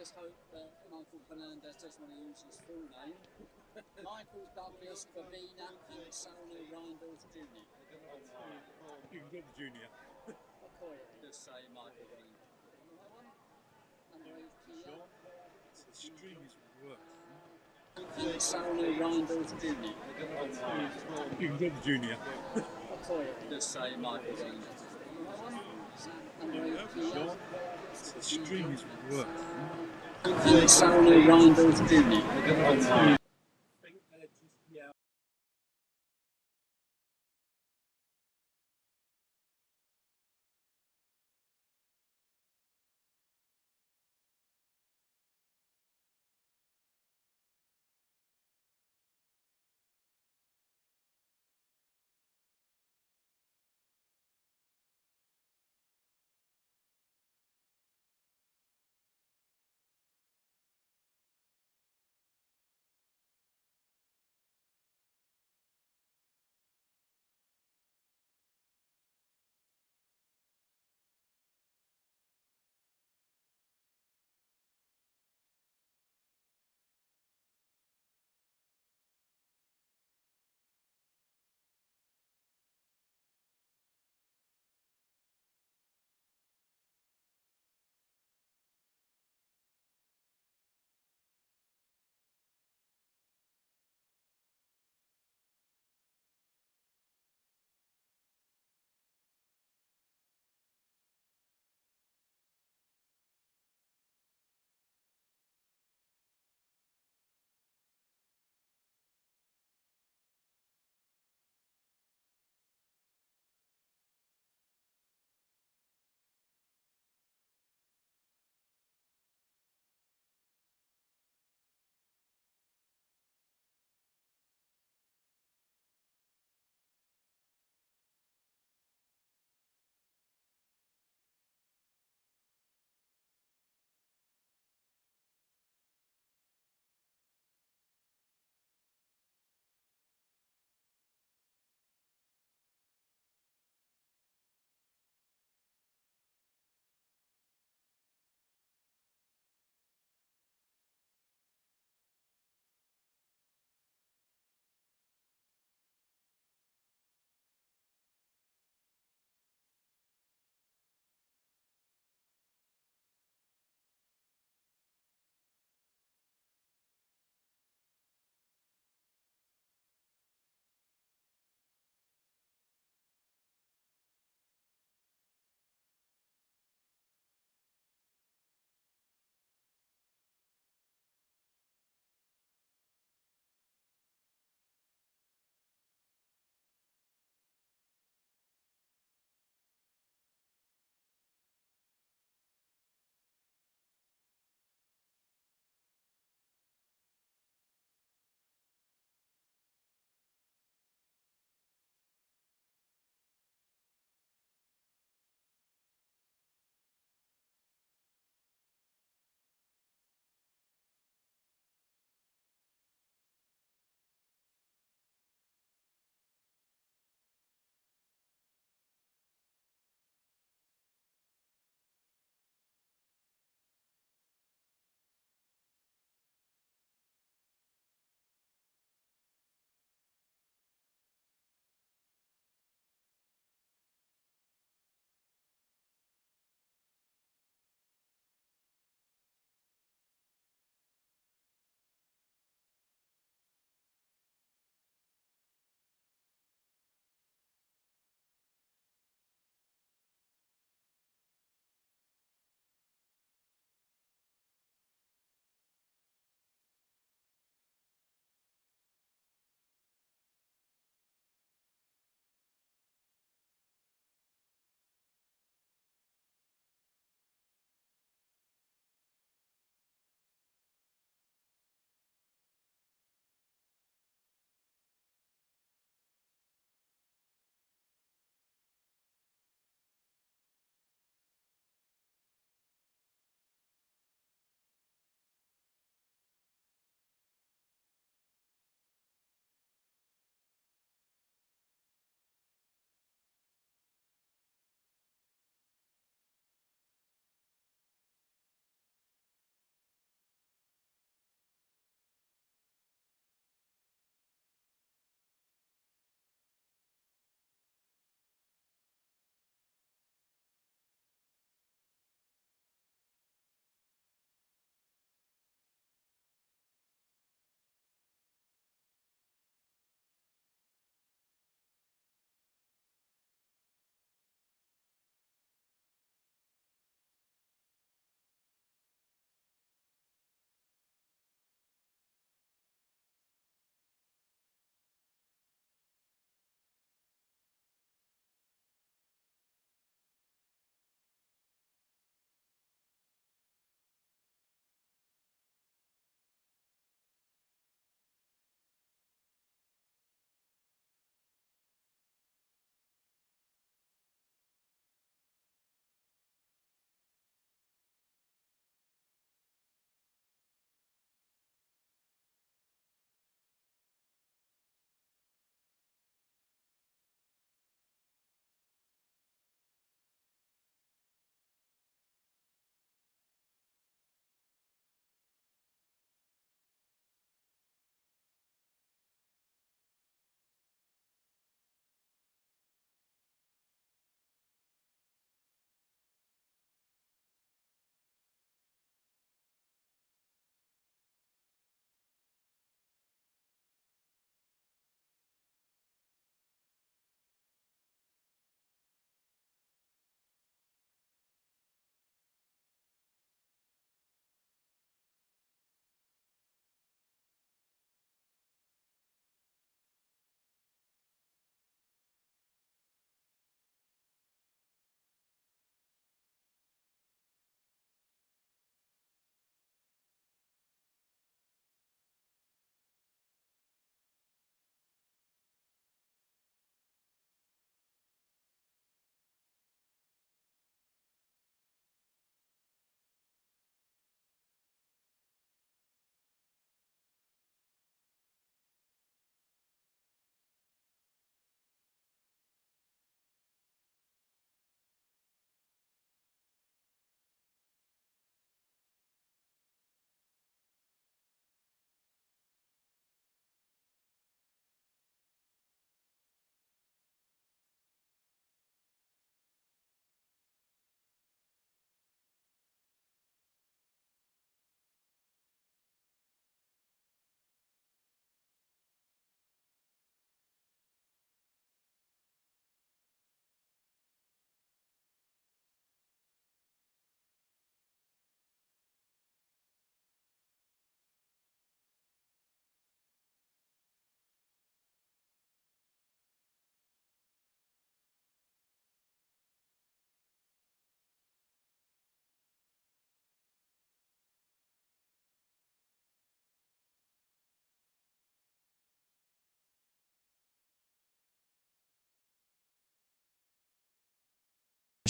just hope that Michael Fernandez doesn't want to use his full name. Michael Douglas Babina Pinsonu Reinders Jr. You can get the junior. Just say Michael Fernandez. Number 8 Kia. Sure. The string is worked. Pinsonu Reinders Jr. You can get the junior. Just say Michael Fernandez. Number 8 Kia. Sure. The string is worked. Pinsonu Reinders Jr.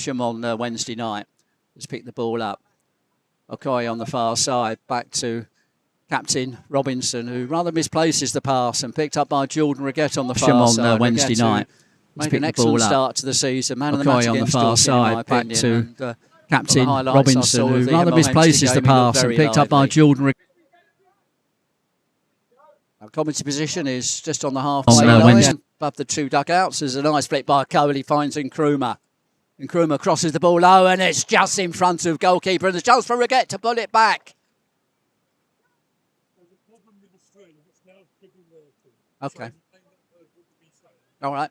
Lewisham on Wednesday night. Just picked the ball up. Okoye on the far side, back to Captain Robinson, who rather misplaces the pass and picked up by Jordan Reguette on the far side. On Wednesday night. Made an excellent start to the season. Man of the match on the far side, back to Captain Robinson, who rather misplaces the pass and picked up by Jordan Reguette. Our commentary position is just on the halfway line, above the 2 dugouts. There's a nice flick by Coley, finds Nkrumah. Nkrumah crosses the ball low, and it's just in front of goalkeeper. And there's a chance for Reguette to pull it back. Okay. All right.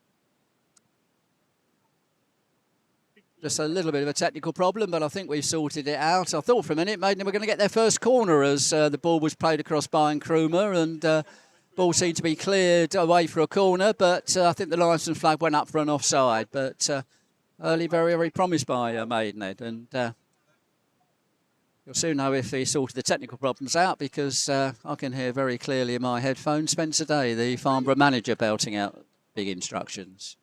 Just a little bit of a technical problem, but I think we've sorted it out. I thought for a minute Maidenhead were going to get their first corner as the ball was played across by Nkrumah, and ball seemed to be cleared away for a corner, but I think the licence flag went up for an offside. But early, very, very promised by Maidenhead, and you'll soon know if he sorted the technical problems out, because I can hear very clearly in my headphones Spencer Day, the Farnborough manager, belting out big instructions.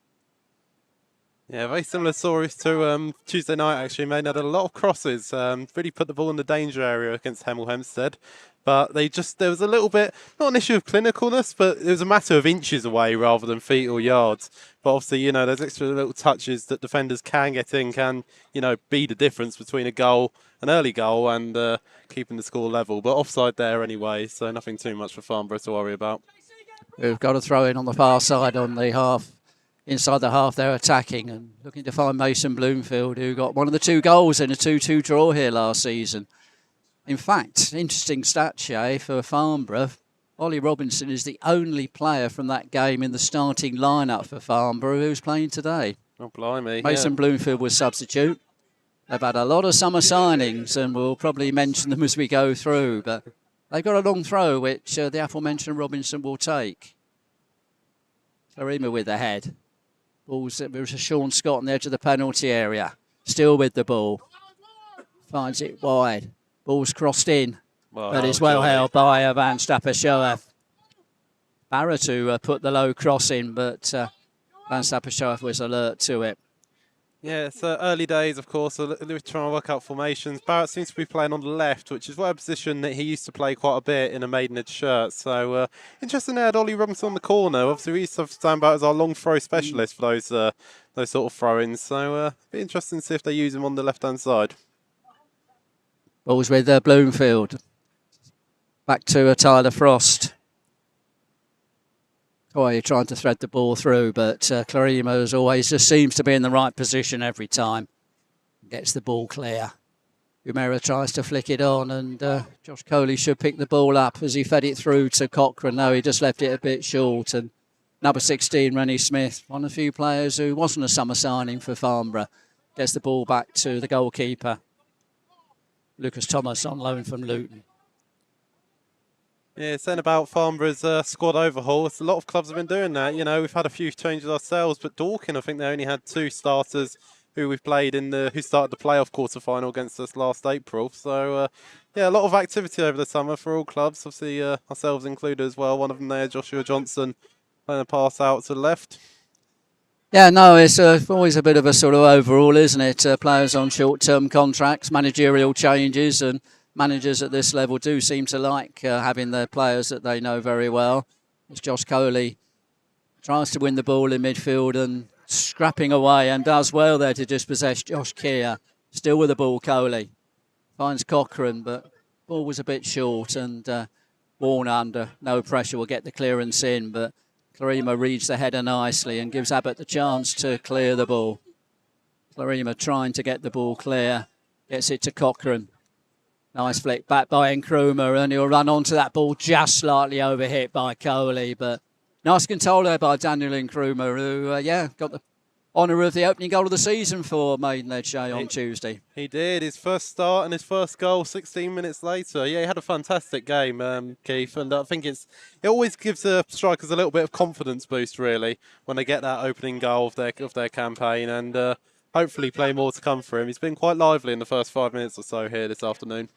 Yeah, very similar stories to Tuesday night, actually. Maidenhead had a lot of crosses, really put the ball in the danger area against Hemel Hempstead. But there was a little bit, not an issue of clinicalness, but it was a matter of inches away rather than feet or yards. But obviously, you know, there's extra little touches that defenders can get in, can, you know, be the difference between a goal, an early goal, and keeping the score level. But offside there anyway, so nothing too much for Farnborough to worry about. We've got a throw in on the far side on the half. Inside the half, they're attacking and looking to find Mason Bloomfield, who got one of the 2 goals in a 2-2 draw here last season. In fact, interesting stat, Shay, for Farnborough. Ollie Robinson is the only player from that game in the starting lineup for Farnborough who's playing today. Oh, blimey. Mason Bloomfield was substitute. They've had a lot of summer signings, and we'll probably mention them as we go through. But they've got a long throw, which the aforementioned Robinson will take. Clarima with the head. There's a Sean Scott on the edge of the penalty area. Still with the ball. Finds it wide. Ball's crossed in. But it's well held by Van Stappershoef. Barra to put the low cross in, but Van Stappershoef was alert to it. Yeah, it's early days, of course. So they're trying to work out formations. Barrett seems to be playing on the left, which is a position that he used to play quite a bit in a Maidenhead shirt. So interesting there, Ollie Robinson on the corner. Obviously, we used to stand about as our long throw specialist for those sort of throw-ins. So be interesting to see if they use him on the left-hand side. Ball's with Bloomfield. Back to Tyler Frost. You're trying to thread the ball through, but Clarima, as always, just seems to be in the right position every time. Gets the ball clear. Umera tries to flick it on, and Josh Coley should pick the ball up as he fed it through to Cochrane. No, he just left it a bit short. And number 16, Rennie Smith, one of the few players who wasn't a summer signing for Farnborough, gets the ball back to the goalkeeper. Lucas Thomas on loan from Luton. Yeah, saying about Farnborough's squad overhaul, a lot of clubs have been doing that. You know, we've had a few changes ourselves, but Dorking, I think they only had 2 starters who we've played who started the playoff quarter-final against us last April. So, yeah, a lot of activity over the summer for all clubs, obviously ourselves included as well. One of them there, Joshua Johnson, playing a pass out to the left. Yeah, no, it's always a bit of a sort of overall, isn't it? Players on short-term contracts, managerial changes, and managers at this level do seem to like having their players that they know very well. As Josh Coley tries to win the ball in midfield and scrapping away, and does well there to dispossess Josh Keir. Still with the ball, Coley. Finds Cochrane, but ball was a bit short, and Warner under no pressure will get the clearance in, but Clarima reads the header nicely and gives Abbott the chance to clear the ball. Clarima trying to get the ball clear. Gets it to Cochrane. Nice flick back by Nkrumah, and he'll run onto that ball just slightly overhit by Coley. But nice control there by Daniel Nkrumah, who, got the honour of the opening goal of the season for Maidenhead Shay on Tuesday. He did. His first start and his first goal 16 minutes later. Yeah, he had a fantastic game, Keith. And I think it always gives strikers a little bit of confidence boost, really, when they get that opening goal of their campaign. And hopefully play more to come for him. He's been quite lively in the first 5 minutes or so here this afternoon.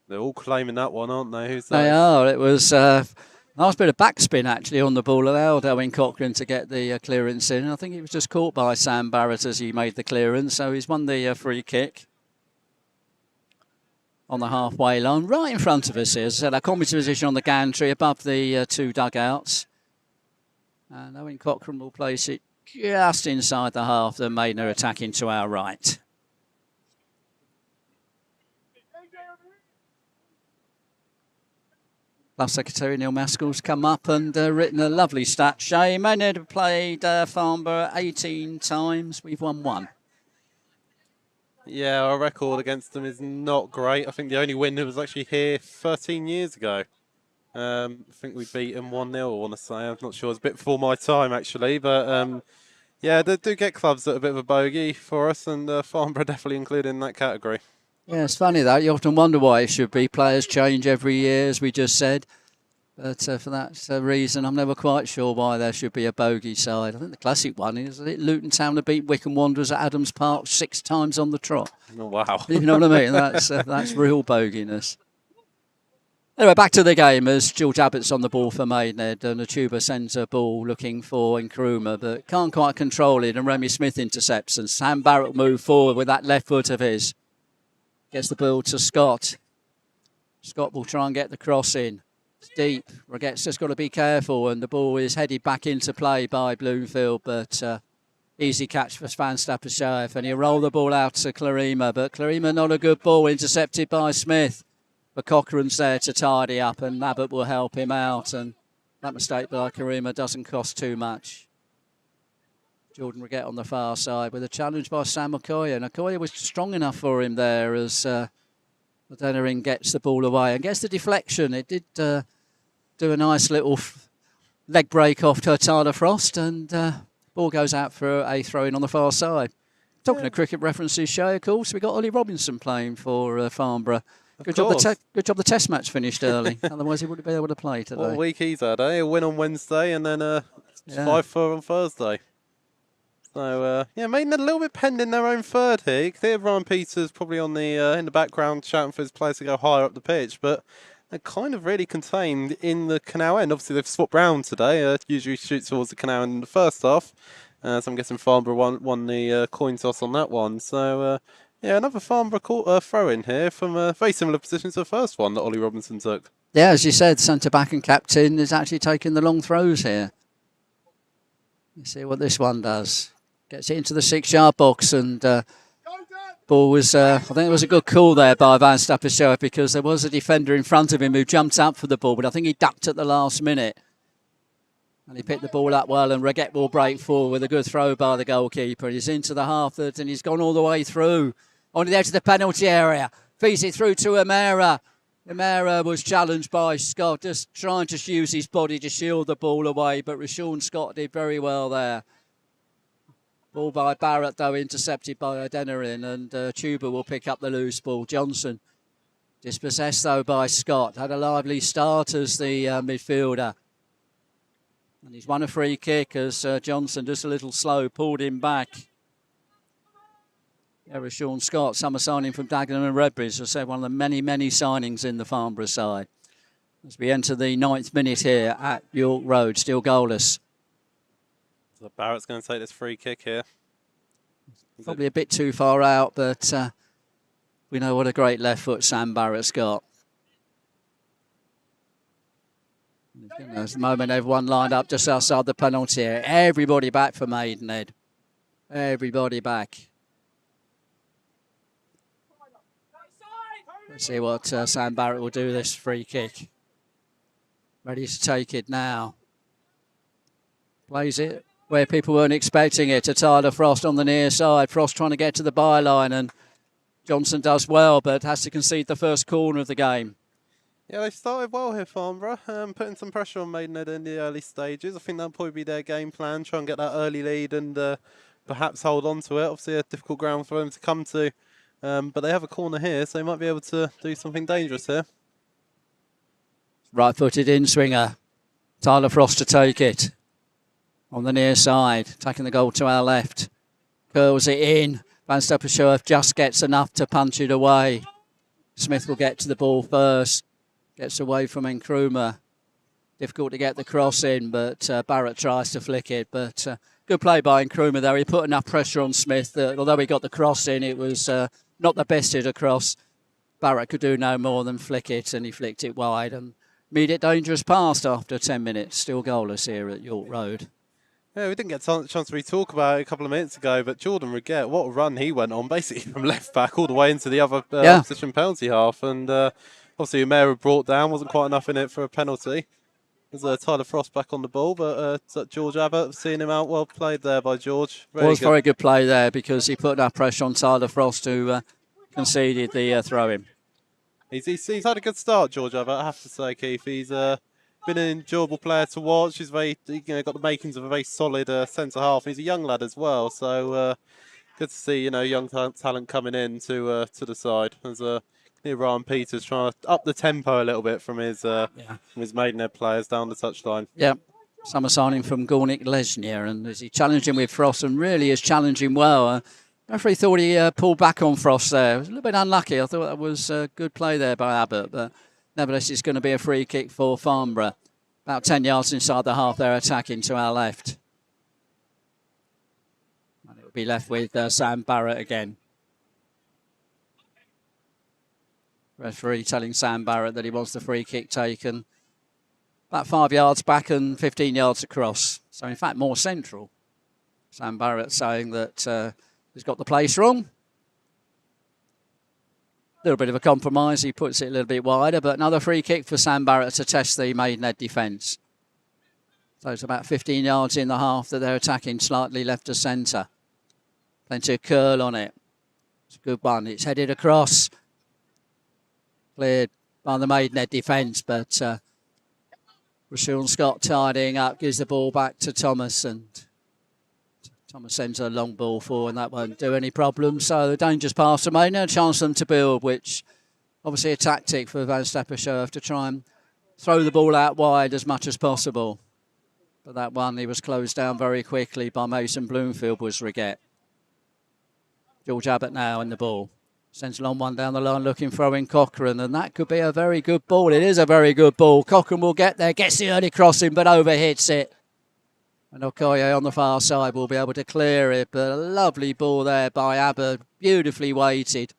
They're all claiming that one, aren't they? Who's that? They are. It was Nice bit of backspin actually on the ball, allowed Owen Cochrane to get the clearance in. I think he was just caught by Sam Barrett as he made the clearance, so he's won the free kick on the halfway line, right in front of us here. As I said, our commentary position on the gantry above the two dugouts. And Owen Cochrane will place it just inside the half. The Maidenhead attacking to our right. Club Secretary Neil Maskell's come up and written a lovely stat. Shay, Maidenhead have played Farnborough 18 times. We've won 1. Yeah, our record against them is not great. I think the only win was actually here 13 years ago. I think we beat them 1-0, I want to say. I'm not sure. It's a bit before my time, actually. But, yeah, they do get clubs that are a bit of a bogey for us, and Farnborough definitely included in that category. Yeah, it's funny that. You often wonder why it should be. Players change every year, as we just said. But for that reason, I'm never quite sure why there should be a bogey side. I think the classic one is that Luton Town have beat Wycombe Wanderers at Adams Park 6 times on the trot. Oh, wow. You know what I mean? That's real boginess. Anyway, back to the game as George Abbott's on the ball for Maidenhead, and a Tuba sends a ball looking for Nkrumah, but can't quite control it, and Remy Smith intercepts, and Sam Barrett move forward with that left foot of his. Gets the ball to Scott. Scott will try and get the cross in. It's deep. Reget's just got to be careful, and the ball is headed back into play by Bloomfield, but easy catch for Van Stapperschaef, and he'll roll the ball out to Clarima, but Clarima not a good ball, intercepted by Smith. But Cochrane's there to tidy up, and Abbott will help him out, and that mistake by Clarima doesn't cost too much. Jordan Reget on the far side with a challenge by Sam Okoye. And Okoye was strong enough for him there as Adeniran gets the ball away and gets the deflection. It did do a nice little leg break off to Tyler Frost, and ball goes out for a throw-in on the far side. Talking of cricket references, Shay, of course, we got Ollie Robinson playing for Farnborough. Good job the test match finished early. Otherwise, he wouldn't be able to play today. What a week he's had, eh? A win on Wednesday and then 5-4 on Thursday. So, yeah, Maidenhead a little bit penned in their own third here. You can hear Brian Peters probably on the in the background shouting for his players to go higher up the pitch, but they're kind of really contained in the canal end. Obviously, they've swapped round today. Usually shoots towards the canal end in the first half. So I'm guessing Farnborough won the coin toss on that one. So, yeah, another Farnborough throw-in here from a very similar position to the first one that Ollie Robinson took. Yeah, as you said, centre-back and captain is actually taking the long throws here. Let's see what this one does. Gets it into the 6-yard box, and ball was, I think it was a good call there by Van Stapperschaef, because there was a defender in front of him who jumped up for the ball, but I think he ducked at the last minute. And he picked the ball up well, and Reget will break forward with a good throw by the goalkeeper. He's into the half-third, and he's gone all the way through. On the edge of the penalty area. Feeds it through to Amera. Amera was challenged by Scott, just trying to use his body to shield the ball away, but Rashawn Scott did very well there. Ball by Barrett, though, intercepted by Adeniran, and Tuba will pick up the loose ball. Johnson, dispossessed, though, by Scott. Had a lively start as the midfielder. And he's won a free kick as Johnson, just a little slow, pulled him back. Yeah, Rashawn Scott, summer signing from Dagenham and Redbridge, as I said, one of the many, many signings in the Farnborough side. As we enter the 9th minute here at York Road, still goalless. So Barrett's going to take this free kick here. Probably a bit too far out, but we know what a great left foot Sam Barrett's got. At the moment, everyone lined up just outside the penalty area. Everybody back for Maidenhead. Everybody back. Let's see what Sam Barrett will do with this free kick. Ready to take it now. Plays it where people weren't expecting it, to Tyler Frost on the near side. Frost trying to get to the byline, and Johnson does well, but has to concede the first corner of the game. Yeah, they started well here, Farnborough, putting some pressure on Maidenhead in the early stages. I think that'll probably be their game plan, try and get that early lead and perhaps hold on to it. Obviously a difficult ground for them to come to, but they have a corner here, so they might be able to do something dangerous here. Right-footed in-swinger. Tyler Frost to take it. On the near side, taking the goal to our left. Curls it in. Van Stapperschaef just gets enough to punch it away. Smith will get to the ball first. Gets away from Nkrumah. Difficult to get the cross in, but Barrett tries to flick it. But good play by Nkrumah there. He put enough pressure on Smith that although he got the cross in, it was not the best hit across. Barrett could do no more than flick it, and he flicked it wide. And immediate dangerous pass after 10 minutes. Still goalless here at York Road. Yeah, we didn't get a chance to re-talk about it a couple of minutes ago, but Jordan Riggett, what a run he went on, basically from left back all the way into the other opposition penalty half. And obviously, Umera brought down, wasn't quite enough in it for a penalty. There's Tyler Frost back on the ball, but George Abbott, seeing him out, well played there by George. Very good play there because he put enough pressure on Tyler Frost who conceded the throw-in. He's had a good start, George Abbott, I have to say, Keith. He's been an enjoyable player to watch. He's got the makings of a very solid centre-half. He's a young lad as well, so good to see, young talent coming in to the side. There's Ryan Peters trying to up the tempo a little bit from his Maidenhead players down the touchline. Yeah, summer signing from Gornik Lesnier, and is he challenging with Frost and really is challenging well. Referee thought he pulled back on Frost there. It was a little bit unlucky. I thought that was a good play there by Abbott, but nevertheless it's going to be a free kick for Farnborough. About 10 yards inside the half, they're attacking to our left. And it will be left with Sam Barrett again. Referee telling Sam Barrett that he wants the free kick taken about 5 yards back and 15 yards across. So, in fact, more central. Sam Barrett saying that he's got the place wrong. A little bit of a compromise. He puts it a little bit wider, but another free kick for Sam Barrett to test the Maidenhead defence. So it's about 15 yards in the half that they're attacking slightly left to centre. Plenty of curl on it. It's a good one. It's headed across. Cleared by the Maidenhead defence, but Rashawn Scott tidying up, gives the ball back to Thomas, and Thomas sends a long ball forward, and that won't do any problems. So the dangerous pass to Maidenhead, a chance for them to build, which obviously a tactic for Van Stappershoef to try and throw the ball out wide as much as possible. But that one, he was closed down very quickly by Mason Bloomfield, was Riggett. George Abbott now in the ball. Sends a long one down the line looking for Owen Cochrane, and that could be a very good ball. It is a very good ball. Cochrane will get there, gets the early crossing, but overhits it. And Okoye on the far side will be able to clear it, but a lovely ball there by Abbott, beautifully weighted.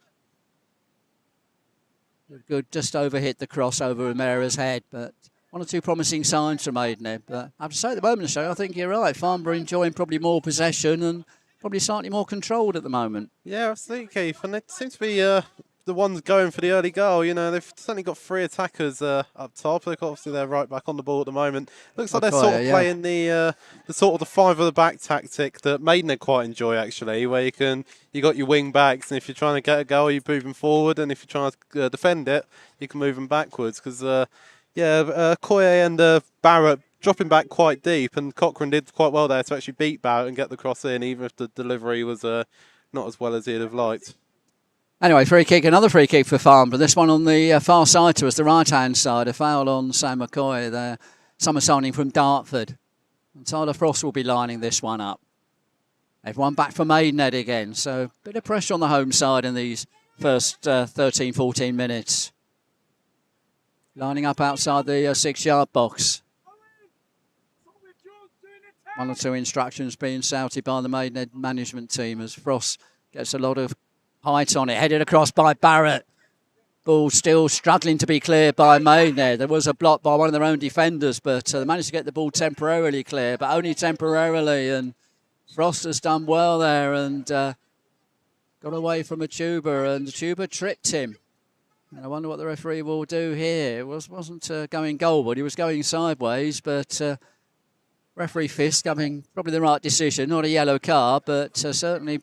Good, just overhit the cross over Umera's head, but one or two promising signs from Maidenhead. But I have to say at the moment, I think you're right. Farnborough enjoying probably more possession and probably slightly more controlled at the moment. Yeah, absolutely, Keith. And they seem to be the ones going for the early goal. They've certainly got three attackers up top. They've got obviously their right back on the ball at the moment. Looks like they're sort of playing the five at the back tactic that Maidenhead quite enjoy, actually, where you got your wing backs, and if you're trying to get a goal, you're moving forward, and if you're trying to defend it, you can move them backwards. Because Koye and Barrett dropping back quite deep, and Cochrane did quite well there to actually beat Barrett and get the cross in, even if the delivery was not as well as he'd have liked. Anyway, another free kick for Farnborough. This one on the far side to us, the right-hand side. A foul on Sam McCoy there. Summer signing from Dartford. And Tyler Frost will be lining this one up. Everyone back for Maidenhead again. So a bit of pressure on the home side in these first 13, 14 minutes. Lining up outside the 6-yard box. One or two instructions being shouted by the Maidenhead management team as Frost gets a lot of height on it. Headed across by Barrett. Ball still struggling to be cleared by Maidenhead. There was a block by one of their own defenders, but they managed to get the ball temporarily clear, but only temporarily. And Frost has done well there and got away from a tuber, and the tuber tripped him. And I wonder what the referee will do here. It wasn't going goalward, he was going sideways, but referee Fisk having probably the right decision. Not a yellow card, but certainly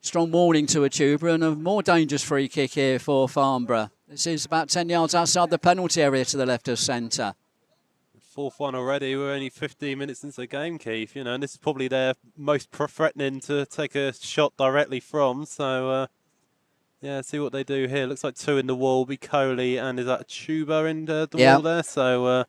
strong warning to a tuber, and a more dangerous free kick here for Farnborough. This is about 10 yards outside the penalty area to the left of centre. Fourth one already. We're only 15 minutes into the game, Keith. And this is probably their most threatening to take a shot directly from. So, see what they do here. Looks like two in the wall. Be Coley, and is that a tuber in the wall there? So,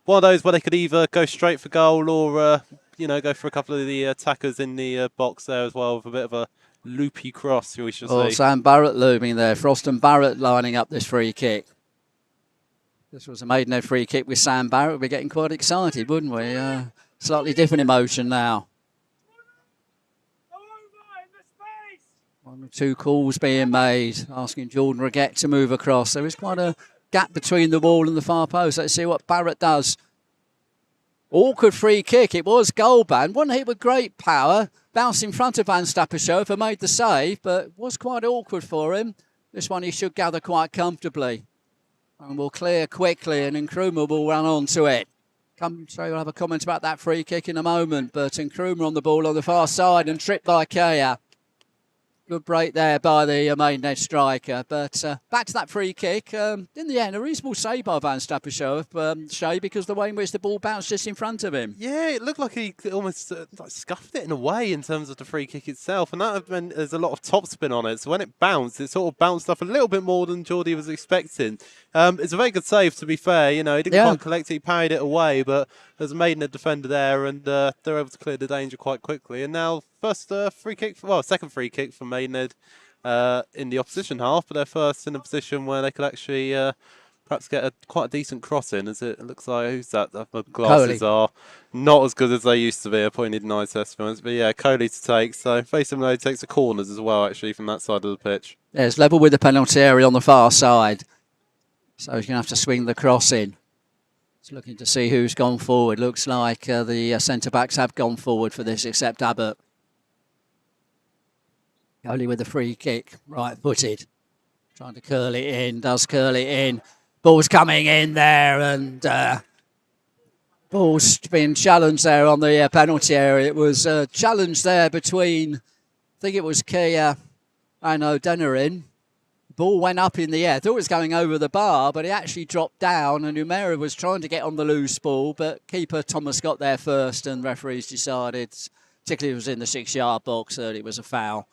one of those where they could either go straight for goal or, go for a couple of the attackers in the box there as well with a bit of a loopy cross, we should say. Sam Barrett looming there. Frost and Barrett lining up this free kick. This was a Maidenhead free kick with Sam Barrett. We'd be getting quite excited, wouldn't we? Slightly different emotion now. 1 or 2 calls being made, asking Jordan Reguette to move across. There is quite a gap between the wall and the far post. Let's see what Barrett does. Awkward free kick. It was goal band. Wasn't hit with great power. Bounced in front of Van Stappershofer, made the save, but was quite awkward for him. This one he should gather quite comfortably. And will clear quickly, and Nkrumah will run on to it. We'll have a comment about that free kick in a moment, but Nkrumah on the ball on the far side and tripped by Kea. Good break there by the Maidenhead striker. But back to that free kick. In the end, a reasonable save by Van Stappershofer, Shay, because the way in which the ball bounced just in front of him. Yeah, it looked like he almost scuffed it in a way in terms of the free kick itself. And that meant there's a lot of topspin on it. So when it bounced, it sort of bounced up a little bit more than Geordie was expecting. It's a very good save, to be fair. You know, he didn't quite collect it. He parried it away. But there's a Maidenhead defender there, and they're able to clear the danger quite quickly. And now, second free kick for Maidenhead in the opposition half, but they're first in a position where they could actually perhaps get quite a decent cross in, as it looks like. Who's that? The glasses are not as good as they used to be. I pointed nice estimates, but yeah, Coley to take. So Faison Lowe takes the corners as well, actually, from that side of the pitch. Yeah, it's level with the penalty area on the far side, so he's going to have to swing the cross in. It's looking to see who's gone forward. Looks like the centre backs have gone forward for this, except Abbott. Coley with the free kick, right-footed, trying to curl it in, does curl it in. Ball's coming in there, and ball's been challenged there on the penalty area. It was a challenge there between, I think it was Kea and O'Denerin. Ball went up in the air. Thought it was going over the bar, but it actually dropped down, and Umera was trying to get on the loose ball, but keeper Thomas got there first, and referees decided, particularly if it was in the 6-yard box, that it was a foul.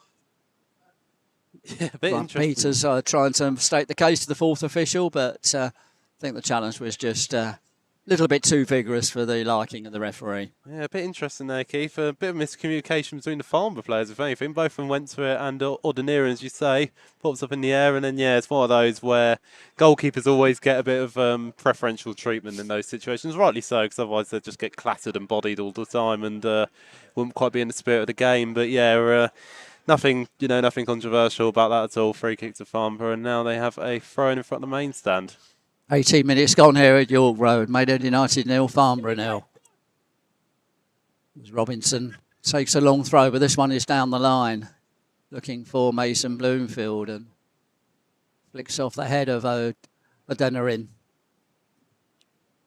Yeah, a bit interesting. Peters trying to state the case to the fourth official, but I think the challenge was just a little bit too vigorous for the liking of the referee. Yeah, a bit interesting there, Keith. A bit of miscommunication between the Farnborough players, if anything. Both of them went to it, and Ordinary, as you say, pops up in the air, and then, yeah, it's one of those where goalkeepers always get a bit of preferential treatment in those situations. Rightly so, because otherwise they'd just get clattered and bodied all the time and wouldn't quite be in the spirit of the game. But, yeah, nothing controversial about that at all. Free kick to Farnborough, and now they have a throw in front of the main stand. 18 minutes gone here at York Road. Maidenhead United 0, Farnborough 0. Robinson takes a long throw, but this one is down the line, looking for Mason Bloomfield, and flicks off the head of O'Denerin.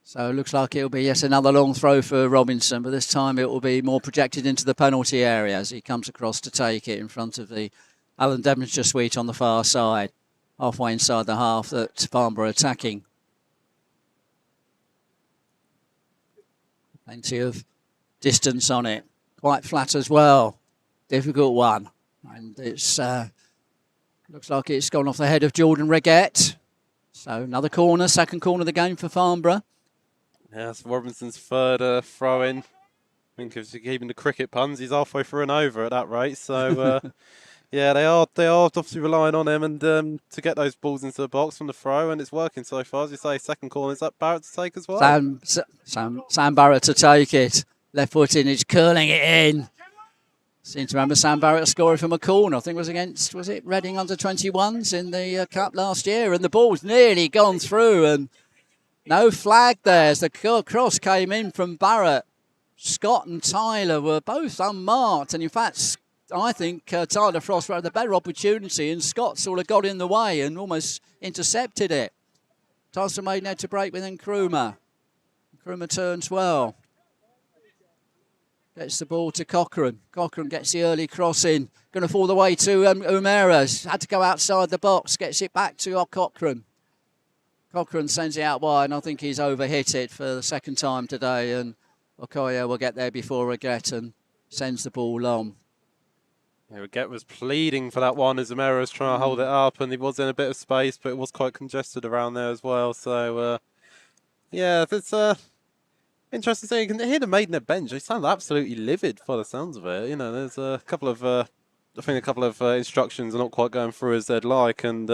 So it looks like it'll be yet another long throw for Robinson, but this time it will be more projected into the penalty area as he comes across to take it in front of the Alan Devonshire suite on the far side, halfway inside the half that Farnborough attacking. Plenty of distance on it, quite flat as well. Difficult one, and it's looks like it's gone off the head of Jordan Reguette. So another corner, second corner of the game for Farnborough. Yeah, that's Robinson's third throw-in. I think if you're keeping the cricket puns, he's halfway through and over at that rate. So, yeah, they are obviously relying on him and to get those balls into the box from the throw, and it's working so far. As you say, second corner, is that Barrett to take as well? Sam Barrett to take it. Left foot in, he's curling it in. Seem to remember Sam Barrett scoring from a corner. I think it was against, was it Reading under-21s in the Cup last year? And the ball's nearly gone through, and no flag there as the cross came in from Barrett. Scott and Tyler were both unmarked, and in fact, I think Tyler Frost had the better opportunity, and Scott sort of got in the way and almost intercepted it. Tyson Maidenhead to break with Nkrumah. Nkrumah turns well. Gets the ball to Cochrane. Cochrane gets the early cross in. Going to fall the way to Umera. Had to go outside the box. Gets it back to Cochrane. Cochrane sends it out wide, and I think he's overhit it for the second time today. And Okoye will get there before Reguette and sends the ball long. Yeah, Reguette was pleading for that one as Umera was trying to hold it up, and he was in a bit of space, but it was quite congested around there as well. So, yeah, it's interesting to see. You can hear the Maidenhead bench. They sound absolutely livid by the sounds of it. You know, there's a couple of, I think a couple of instructions are not quite going through as they'd like, and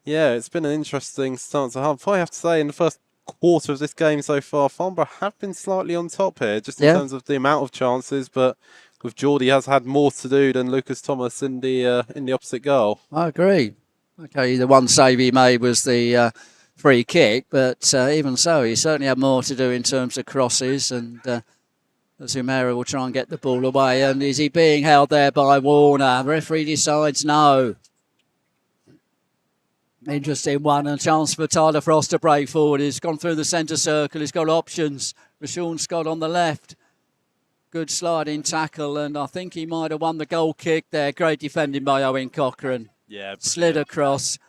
Yeah, it's been an interesting start. So I'll probably have to say in the first quarter of this game so far, Farnborough have been slightly on top here, just in terms of the amount of chances. But with Geordie has had more to do than Lucas Thomas in the opposite goal. I agree. Okay, the one save he made was the free kick, but even so, he certainly had more to do in terms of crosses. And Zumera will try and get the ball away. And is he being held there by Warner? The referee decides no. Interesting one, and a chance for Tyler Frost to break forward. He's gone through the centre circle. He's got options. Rashawn Scott on the left. Good sliding tackle, and I think he might have won the goal kick there. Great defending by Owen Cochrane. Yeah. Slid across.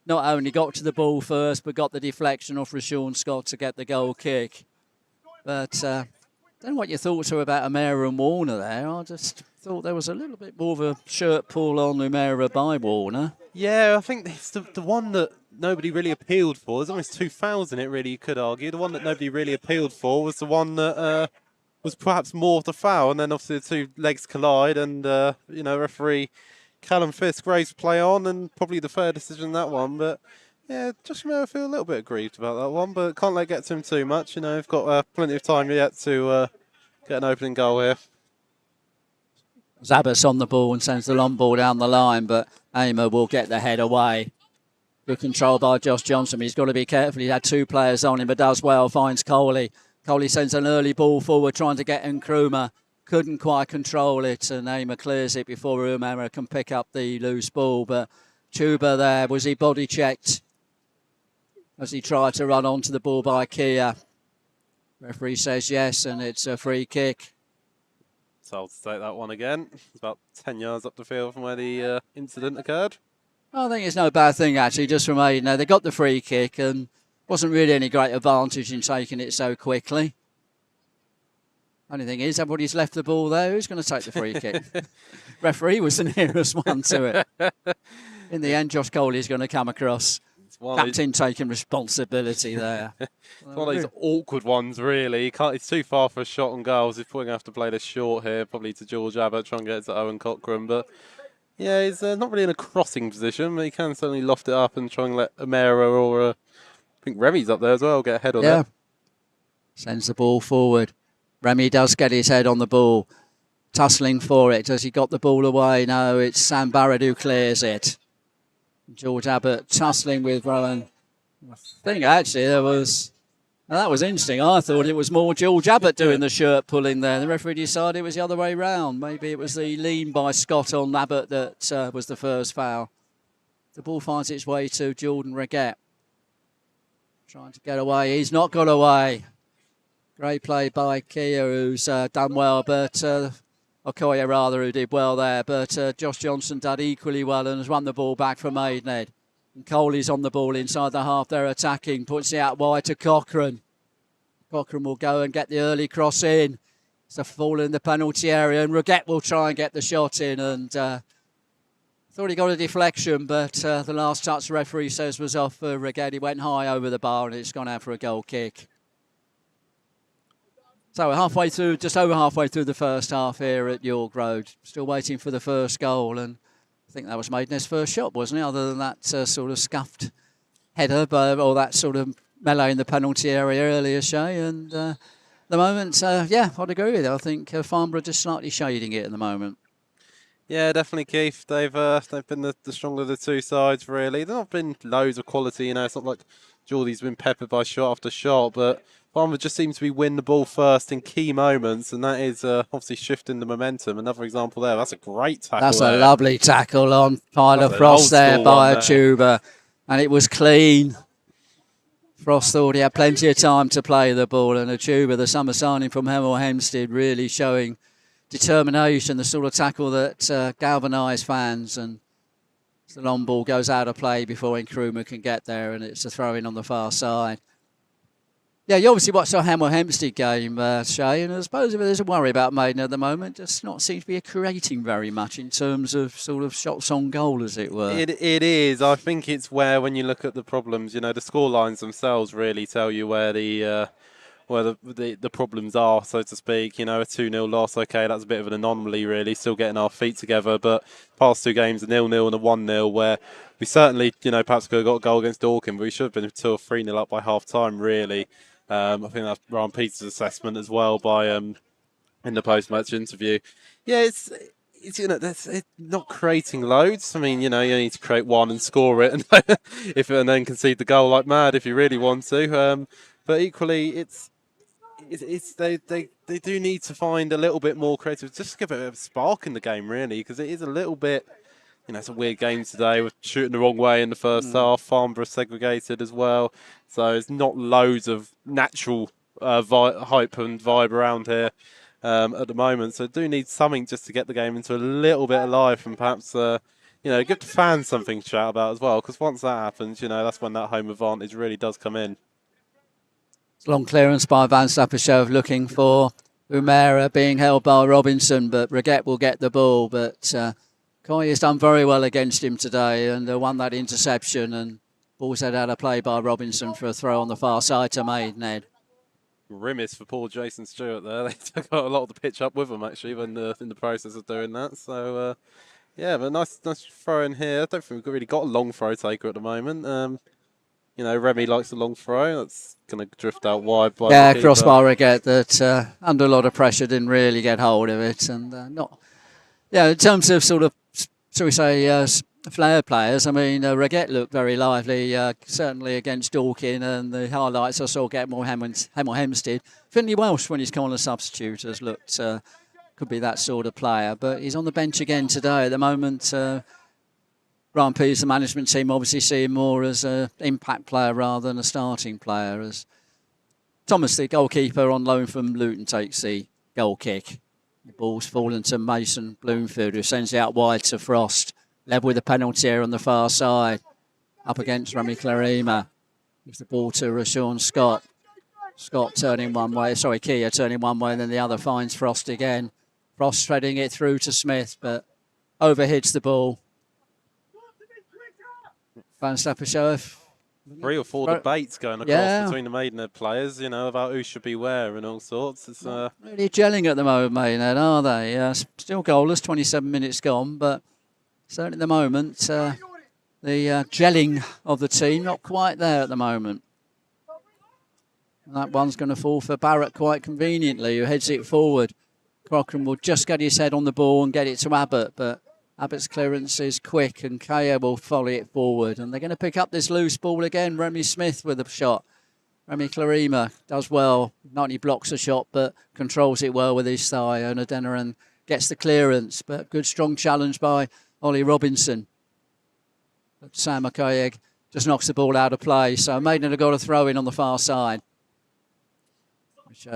Not only got to the ball first, but got the deflection off Rashawn Scott to get the goal kick. But I don't know what your thoughts were about O'Meara and Warner there. I just thought there was a little bit more of a shirt pull on O'Meara by Warner. Yeah, I think it's the one that nobody really appealed for. There's almost 2,000 it really, you could argue. The one that nobody really appealed for was the one that was perhaps more of the foul. And then obviously the two legs collide and, referee Callum Fisk raised play on and probably the fair decision in that one. But, yeah, Josh O'Meara feel a little bit aggrieved about that one, but can't let it get to him too much. We've got plenty of time yet to get an opening goal here. Zabas on the ball and sends the long ball down the line, but Aimer will get the head away. Good control by Josh Johnson. He's got to be careful. He had two players on him, but does well. Finds Coley. Coley sends an early ball forward, trying to get Nkrumah. Couldn't quite control it, and Aimer clears it before O'Meara can pick up the loose ball. But Chuba there, was he body checked as he tried to run onto the ball by Kia? Referee says yes, and it's a free kick. So to take that one again. It's about 10 yards up the field from where the incident occurred. I think it's no bad thing, actually, just from Maidenhead. They got the free kick and wasn't really any great advantage in taking it so quickly. Only thing is, everybody's left the ball there. Who's going to take the free kick? Referee was the nearest one to it. In the end, Josh Coley's going to come across. Captain taking responsibility there. It's one of those awkward ones, really. It's too far for a shot on goals. He's probably going to have to play this short here, probably to George Abbott, try and get it to Owen Cochrane. But yeah, he's not really in a crossing position, but he can certainly loft it up and try and let O'Meara or I think Remy's up there as well, get a head on it. Sends the ball forward. Remy does get his head on the ball. Tussling for it. Has he got the ball away? No, it's Sam Barrett who clears it. George Abbott tussling with Rowan. I think actually that was interesting. I thought it was more George Abbott doing the shirt pulling there. The referee decided it was the other way round. Maybe it was the lean by Scott on Abbott that was the first foul. The ball finds its way to Jordan Reguette. Trying to get away. He's not got away. Great play by Kia, who's done well, but Okoye rather, who did well there, but Josh Johnson did equally well and has won the ball back from Maidenhead. And Coley's on the ball inside the half, they're attacking, puts it out wide to Cochrane. Cochrane will go and get the early cross in. It's a fall in the penalty area, and Reguette will try and get the shot in, and thought he got a deflection, but the last touch the referee says was off for Reguette. He went high over the bar and it's gone out for a goal kick. So halfway through, just over halfway through the first half here at York Road. Still waiting for the first goal, and I think that was Maidenhead's first shot, wasn't it? Other than that sort of scuffed header or that sort of melee in the penalty area earlier, Shay. And at the moment, I'd agree with you. I think Farnborough just slightly shading it at the moment. Yeah, definitely, Keith. They've been the stronger of the two sides, really. There's not been loads of quality, It's not like Geordie's been peppered by shot after shot, but Farnborough just seems to be winning the ball first in key moments, and that is obviously shifting the momentum. Another example there. That's a great tackle. That's a lovely tackle on Tyler Frost there by Tuba, and it was clean. Frost thought he had plenty of time to play the ball, and Tuba, the summer signing from Hemel Hempstead, really showing determination, the sort of tackle that galvanised fans, and the long ball goes out of play before Nkrumah can get there, and it's a throw-in on the far side. Yeah, you obviously watched our Hemel Hempstead game, Shay, and I suppose there's a worry about Maidenhead at the moment. Just not seems to be creating very much in terms of sort of shots on goal, as it were. It is. I think it's where, when you look at the problems, the score lines themselves really tell you where the where the problems are, so to speak. You know, a 2-0 loss, okay, that's a bit of an anomaly, really. Still getting our feet together, but past 2 games, a 0-0 and a 1-0, where we certainly, you know, perhaps could have got a goal against Dorking, but we should have been 2 or 3-0 up by half time, really. I think that's Ryan Peters' assessment as well by in the post-match interview. Yeah, it's you know, it's not creating loads. I mean, you know, you need to create one and score it, and and then concede the goal like mad if you really want to. But equally, they do need to find a little bit more creative, just to give it a spark in the game, really, because it is a little bit. You know, it's a weird game today. We're shooting the wrong way in the first half. Farnborough segregated as well. So it's not loads of natural hype and vibe around here at the moment. So do need something just to get the game into a little bit of life and perhaps, you know, give the fans something to shout about as well. Because once that happens, you know, that's when that home advantage really does come in. Long clearance by Van Stappershow looking for Umera, being held by Robinson, but Reguette will get the ball. But Coy has done very well against him today and won that interception, and ball's head out of play by Robinson for a throw on the far side to Maidenhead. Grimace for poor Jason Stewart there. They took a lot of the pitch up with him, actually, when in the process of doing that. So, yeah, but nice throw in here. I don't think we've really got a long throw taker at the moment. You know, Remy likes a long throw. That's going to drift out wide. By crossbar Reguette that under a lot of pressure didn't really get hold of it. And not, yeah, in terms of sort of, shall we say, flair players, I mean, Reguette looked very lively, certainly against Dorking, and the highlights I saw Getmore Hempstead. Finley Welsh, when he's come on as substitute, has looked, could be that sort of player, but he's on the bench again today. At the moment, Ryan Peters, the management team, obviously see him more as an impact player rather than a starting player. As Thomas, the goalkeeper on loan from Luton, takes the goal kick. The ball's fallen to Mason Bloomfield, who sends it out wide to Frost. Level with the penalty here on the far side. Up against Remy Clarima. Gives the ball to Rashawn Scott. Scott turning one way. Sorry, Kia turning one way, and then the other finds Frost again. Frost threading it through to Smith, but overhits the ball. Van Stappershow. 3 or 4 debates going across between the Maidenhead players, you know, about who should be where and all sorts. It's really gelling at the moment, Maidenhead, are they? Still goalless, 27 minutes gone, but certainly at the moment, the gelling of the team not quite there at the moment. And that one's going to fall for Barrett quite conveniently, who heads it forward. Cochrane will just get his head on the ball and get it to Abbott, but Abbott's clearance is quick and Kaya will volley it forward. And they're going to pick up this loose ball again. Remy Smith with a shot. Remy Clarima does well. Not only blocks a shot, but controls it well with his thigh. And Adeniran gets the clearance. But good, strong challenge by Ollie Robinson. But Sam Akayeg just knocks the ball out of play. So Maidenhead have got a throw in on the far side. Which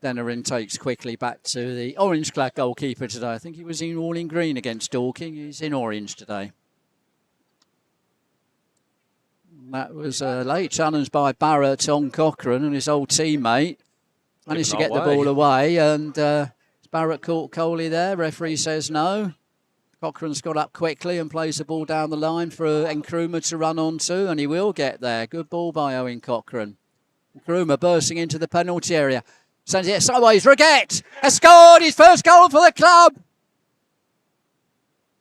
Adeniran takes quickly back to the orange-clad goalkeeper today. I think he was all in green against Dorking. He's in orange today. That was a late challenge by Barrett on Cochrane, and his old teammate managed to get the ball away. And Barrett caught Coley there. Referee says no. Cochrane's got up quickly and plays the ball down the line for Nkrumah to run onto, and he will get there. Good ball by Owen Cochrane. Nkrumah bursting into the penalty area. Sends it sideways. Reguette has scored his first goal for the club.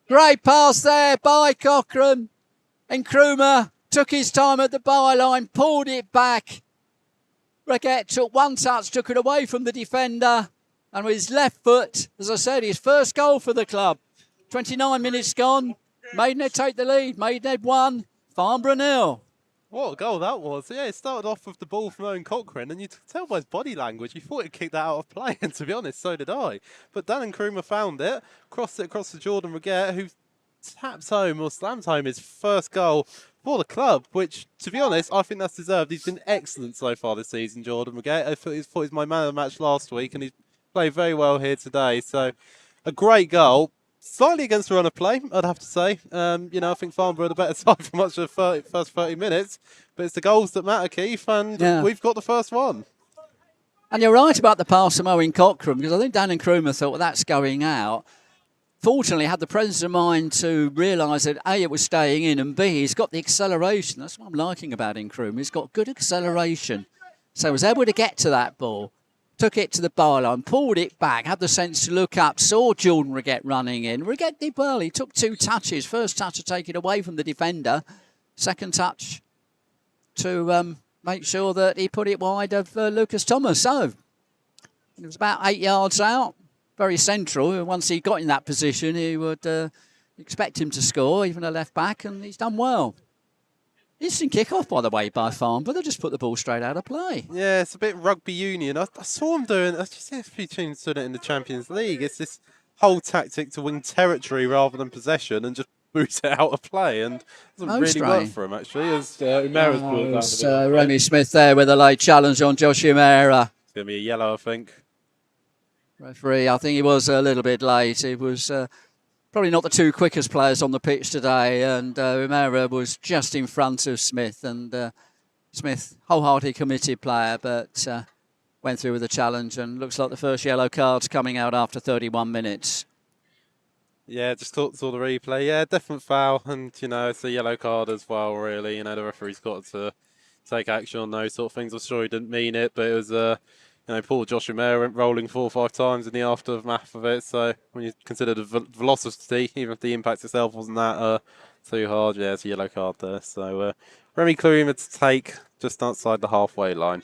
Great pass there by Cochrane. Nkrumah took his time at the byline, pulled it back. Reguette took one touch, took it away from the defender. And with his left foot, as I said, his first goal for the club. 29 minutes gone. Maidenhead take the lead. Maidenhead 1, Farnborough 0. What a goal that was. Yeah, it started off with the ball from Owen Cochrane, and you could tell by his body language, he thought he'd kicked that out of play, and to be honest, so did I. But Dan Nkrumah found it, crossed it across to Jordan Reguette, who taps home, or slams home, his first goal for the club, which, to be honest, I think that's deserved. He's been excellent so far this season, Jordan Reguette. I thought he was my man of the match last week, and he's played very well here today. So, a great goal. Slightly against the run of play, I'd have to say. You know, I think Farnborough are the better side for much of the first 30 minutes. But it's the goals that matter, Keith, and we've got the first one. And you're right about the pass from Owen Cochrane, because I think Dan Nkrumah thought, well, that's going out. Fortunately, had the presence of mind to realise that A, it was staying in, and B, he's got the acceleration. That's what I'm liking about Nkrumah. He's got good acceleration. So was able to get to that ball, took it to the byline, pulled it back, had the sense to look up, saw Jordan Reguette running in. Reguette did well. He took 2 touches. First touch to take it away from the defender. Second touch to make sure that he put it wide of Lucas Thomas. So it was about 8 yards out, very central. Once he got in that position, he would expect him to score, even a left back, and he's done well. Instant kick-off, by the way, by Farnborough, but they just put the ball straight out of play. Yeah, it's a bit rugby union. I saw him doing, I just see a few teams doing it in the Champions League. It's this whole tactic to win territory rather than possession and just boot it out of play, and it doesn't really work for him, actually, as Umera's brought down a bit. Remy Smith there with a late challenge on Josh Umera. It's going to be a yellow, I think. Referee, I think he was a little bit late. He was probably not the 2 quickest players on the pitch today, and Umera was just in front of Smith, and Smith, wholeheartedly committed player, but went through with the challenge, and looks like the first yellow card's coming out after 31 minutes. Yeah, just saw the replay. Yeah, definite foul, and, it's a yellow card as well, really. The referee's got to take action on those sort of things. I'm sure he didn't mean it, but it was... poor Josh Umera went rolling 4 or 5 times in the aftermath of it. So when you consider the velocity, even if the impact itself wasn't that too hard, yeah, it's a yellow card there. So Remy Clarima to take just outside the halfway line.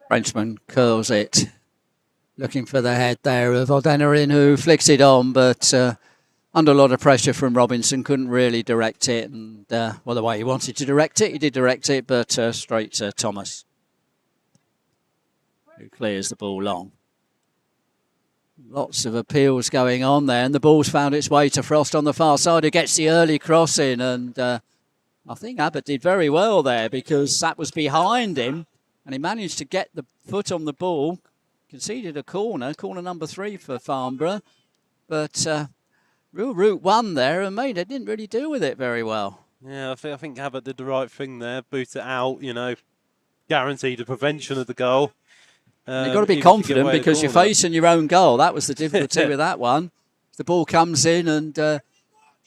Frenchman curls it, looking for the head there of Odenerin, who flicks it on, but under a lot of pressure from Robinson, couldn't really direct it. And the way he wanted to direct it, he did direct it, but straight to Thomas, who clears the ball long. Lots of appeals going on there, and the ball's found its way to Frost on the far side, who gets the early cross in, and I think Abbott did very well there, because that was behind him, and he managed to get the foot on the ball, conceded a corner number 3 for Farnborough, but real route 1 there, and Maidenhead didn't really deal with it very well. Yeah, I think Abbott did the right thing there, boot it out, guaranteed the prevention of the goal. You've got to be confident, because you're facing your own goal. That was the difficulty with that one. The ball comes in and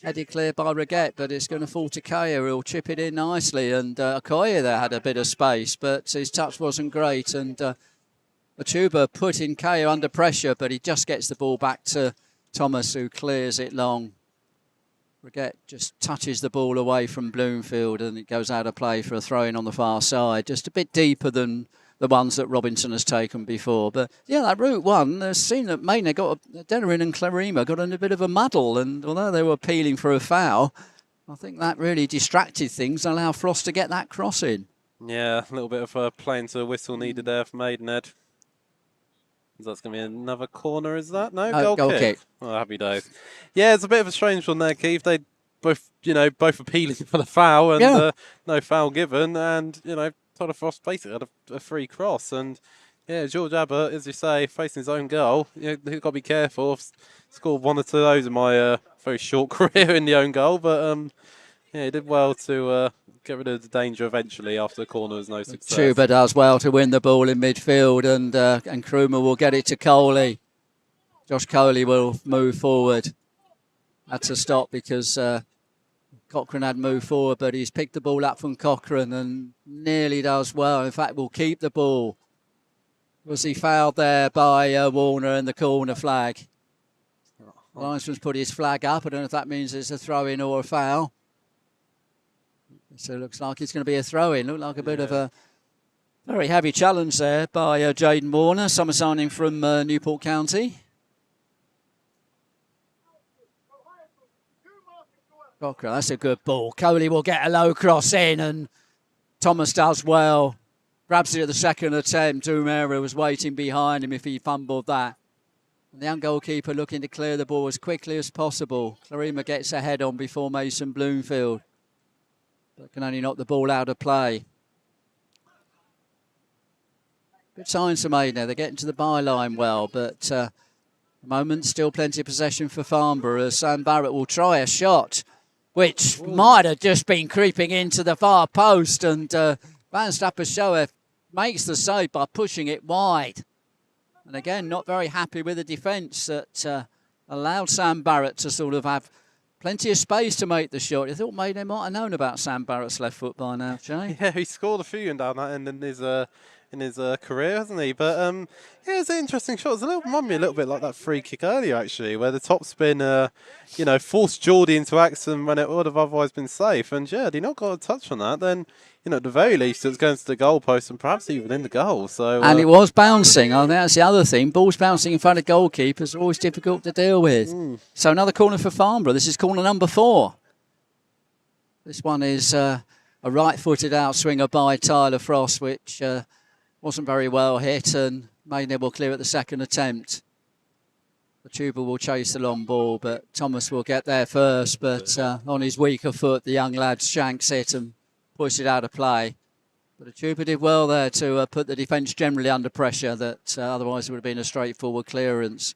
headed clear by Reguette, but it's going to fall to Kaya, who'll chip it in nicely. And Okoye there had a bit of space, but his touch wasn't great. And Achuba put in Kaya under pressure, but he just gets the ball back to Thomas, who clears it long. Reguette just touches the ball away from Bloomfield, and it goes out of play for a throw-in on the far side. Just a bit deeper than the ones that Robinson has taken before. But yeah, that route 1, there's seen that Maidenhead got, Denerin and Clarima got in a bit of a muddle, and although they were appealing for a foul, I think that really distracted things and allowed Frost to get that cross in. Yeah, a little bit of playing to a whistle needed there for Maidenhead. That's going to be another corner, is that? No, goal kick. Oh, happy days. Yeah, it's a bit of a strange one there, Keith. They both appealing for the foul, and no foul given, and, Tyler Frost basically had a free cross, and George Abbott, as you say, facing his own goal. You've got to be careful. I've scored 1 or 2 of those in my very short career in the own goal, but he did well to get rid of the danger eventually after the corner was no success. Chuba does well to win the ball in midfield, and Krumah will get it to Coley. Josh Coley will move forward. That's a stop because Cochrane had moved forward, but he's picked the ball up from Cochrane and nearly does well. In fact, will keep the ball. Was he fouled there by Warner in the corner flag? Linesman's put his flag up. I don't know if that means it's a throw-in or a foul. So it looks like it's going to be a throw-in. Looked like a bit of a very heavy challenge there by Jaden Warner, summer signing from Newport County. Cochrane, that's a good ball. Coley will get a low cross in, and Thomas does well. Grabs it at the second attempt. Umera was waiting behind him if he fumbled that. And the young goalkeeper looking to clear the ball as quickly as possible. Clarima gets a head on before Mason Bloomfield, but can only knock the ball out of play. Good signs for Maidenhead. They're getting to the byline well, but at the moment, still plenty of possession for Farnborough, as Sam Barrett will try a shot, which might have just been creeping into the far post, and Van Stappershoev makes the save by pushing it wide. And again, not very happy with the defence that allowed Sam Barrett to sort of have plenty of space to make the shot. You thought Maidenhead might have known about Sam Barrett's left foot by now, Jay. Yeah, he scored a few down that end in his career, hasn't he? But yeah, it's an interesting shot. It's reminded me a little bit like that free kick earlier, actually, where the top spin, forced Geordie into action when it would have otherwise been safe. And yeah, had he not got a touch on that, then at the very least it's going to the goalpost and perhaps even in the goal. So and it was bouncing. I think that's the other thing. Balls bouncing in front of goalkeepers are always difficult to deal with. So another corner for Farnborough. This is corner number 4. This one is a right-footed outswinger by Tyler Frost, which wasn't very well hit, and Maidenhead will clear at the second attempt. The tuber will chase the long ball, but Thomas will get there first. But on his weaker foot, the young lad shanks it and pushed it out of play. But the tuber did well there to put the defence generally under pressure, that otherwise it would have been a straightforward clearance.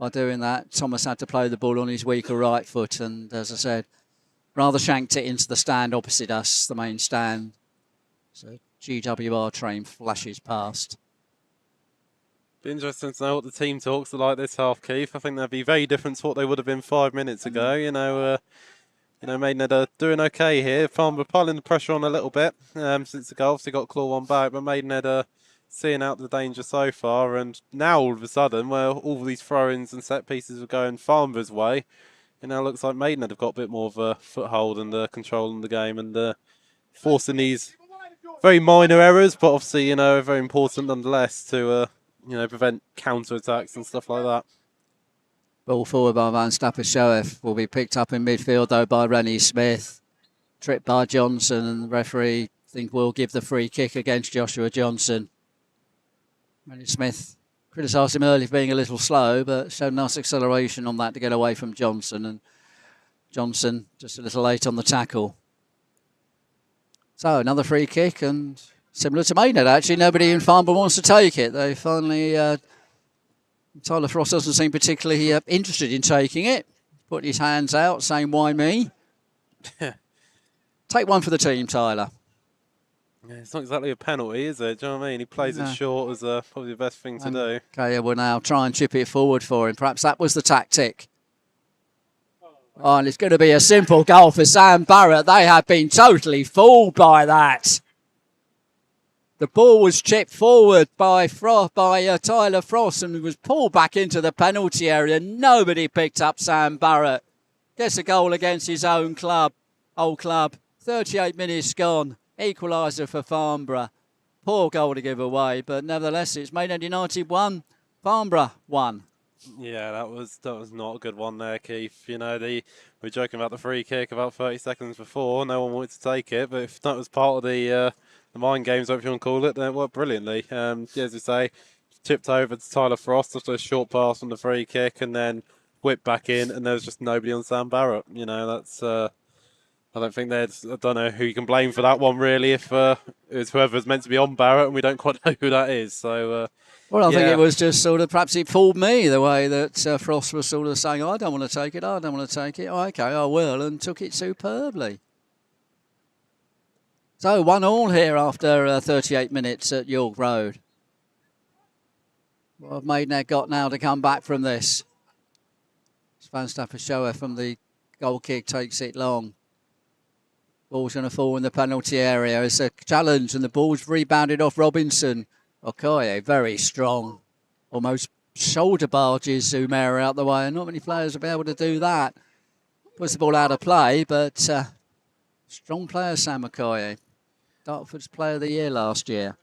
By doing that, Thomas had to play the ball on his weaker right foot, and as I said, rather shanked it into the stand opposite us, the main stand. So GWR train flashes past. Be interesting to know what the team talks are like this half, Keith. I think that'd be very different to what they would have been 5 minutes ago. Maidenhead are doing okay here. Farnborough piling the pressure on a little bit since the goal. Obviously got claw one back, but Maidenhead are seeing out the danger so far. And now all of a sudden, where all these throw-ins and set pieces are going Farnborough's way, it now looks like Maidenhead have got a bit more of a foothold and control in the game and forcing these very minor errors, but obviously very important nonetheless to prevent counter-attacks and stuff like that. Ball forward by Van Stappen will be picked up in midfield though by Rennie Smith. Tripped by Johnson, and the referee will give the free kick against Joshua Johnson. Rennie Smith criticised him early for being a little slow, but showed nice acceleration on that to get away from Johnson, and Johnson just a little late on the tackle. So another free kick, and similar to Maidenhead actually, nobody in Farnborough wants to take it. They finally, Tyler Frost doesn't seem particularly interested in taking it. Putting his hands out, saying, why me? Take one for the team, Tyler. Yeah, it's not exactly a penalty, is it? Do you know what I mean? He plays it short as probably the best thing to do. Okay, we'll now try and chip it forward for him. Perhaps that was the tactic. Oh, and it's going to be a simple goal for Sam Barrett. They have been totally fooled by that. The ball was chipped forward by Tyler Frost and was pulled back into the penalty area. Nobody picked up Sam Barrett. Gets a goal against his old club. 38 minutes gone. Equaliser for Farnborough. Poor goal to give away, but nevertheless, it's Maidenhead United 1, Farnborough 1. Yeah, that was not a good one there, Keith. We were joking about the free kick about 30 seconds before. No one wanted to take it, but if that was part of the mind games, whatever you want to call it, then it worked brilliantly. As you say, tipped over to Tyler Frost, just a short pass on the free kick, and then whipped back in, and there was just nobody on Sam Barrett. That's I don't think I don't know who you can blame for that one, really, if it's whoever's meant to be on Barrett, and we don't quite know who that is. So, well, I think it was just sort of, perhaps it fooled me, the way that Frost was sort of saying, I don't want to take it, I don't want to take it. Oh, okay, I will, and took it superbly. So, 1-1 here after 38 minutes at York Road. What have Maidenhead got now to come back from this? Van Stappen from the goal kick takes it long. Ball's going to fall in the penalty area. It's a challenge, and the ball's rebounded off Robinson. Okoye, very strong. Almost shoulder barges Umera out the way, and not many players will be able to do that. Puts the ball out of play, but strong player, Sam Okoye. Dartford's Player of the Year last year.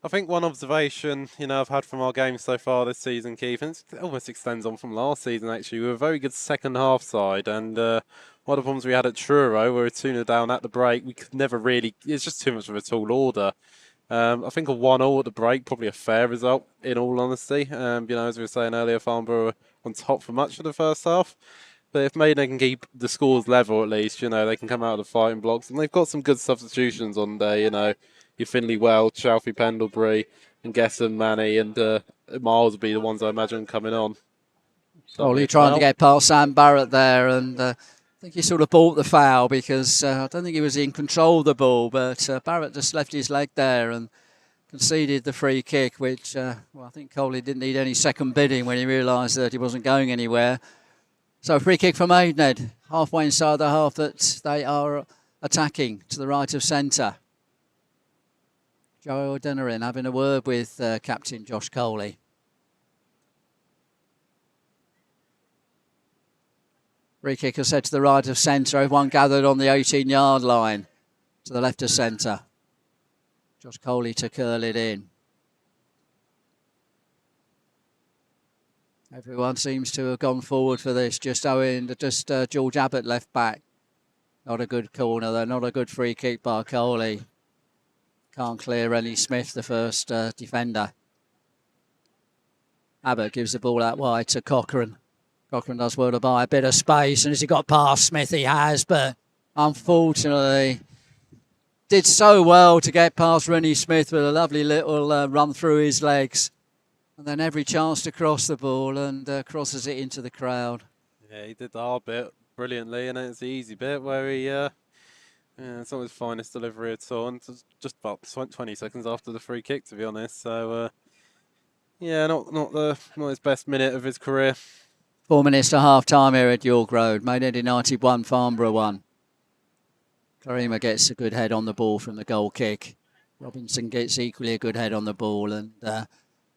I think one observation, I've had from our games so far this season, Keith, and it almost extends on from last season, actually. We were a very good second half side, and one of the problems we had at Truro, we were 2-0 down at the break. We could never really, it's just too much of a tall order. I think a 1-1 at the break, probably a fair result, in all honesty. As we were saying earlier, Farnborough were on top for much of the first half. But if Maidenhead can keep the scores level at least, they can come out of the fighting blocks. And they've got some good substitutions on there, your Finley Welch, Alfie Pendlebury, and Gesson, Manny, and Miles will be the ones I imagine coming on. Probably trying to get past Sam Barrett there, and I think he sort of bought the foul because I don't think he was in control of the ball, but Barrett just left his leg there and conceded the free kick, which I think Coley didn't need any second bidding when he realised that he wasn't going anywhere. So free kick from Maidenhead, halfway inside the half that they are attacking to the right of centre. Joe O'Dennerin having a word with captain Josh Coley. Free kick is set to the right of centre. Everyone gathered on the 18-yard line to the left of centre. Josh Coley to curl it in. Everyone seems to have gone forward for this. Just George Abbott left back. Not a good corner though. Not a good free kick by Coley. Can't clear Rennie Smith, the first defender. Abbott gives the ball out wide to Cochrane. Cochrane does well to buy a bit of space, and has he got past Smith? He has, but unfortunately did so well to get past Rennie Smith with a lovely little run through his legs. And then every chance to cross the ball, and crosses it into the crowd. Yeah, he did the hard bit brilliantly, and it's the easy bit where he, it's not his finest delivery at all. And just about 20 seconds after the free kick, to be honest. So, yeah, not his best minute of his career. 4 minutes to half time here at York Road. Maidenhead United 1, Farnborough 1. Karima gets a good head on the ball from the goal kick. Robinson gets equally a good head on the ball, and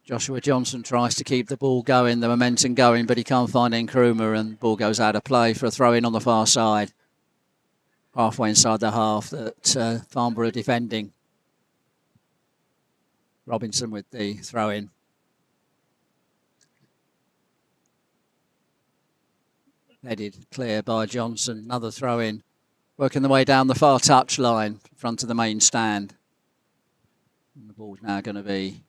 Joshua Johnson tries to keep the ball going, the momentum going, but he can't find Nkrumah, and the ball goes out of play for a throw-in on the far side. Halfway inside the half that Farnborough defending. Robinson with the throw-in. Headed clear by Johnson, another throw-in. Working the way down the far touch line in front of the main stand. And the ball's now going to be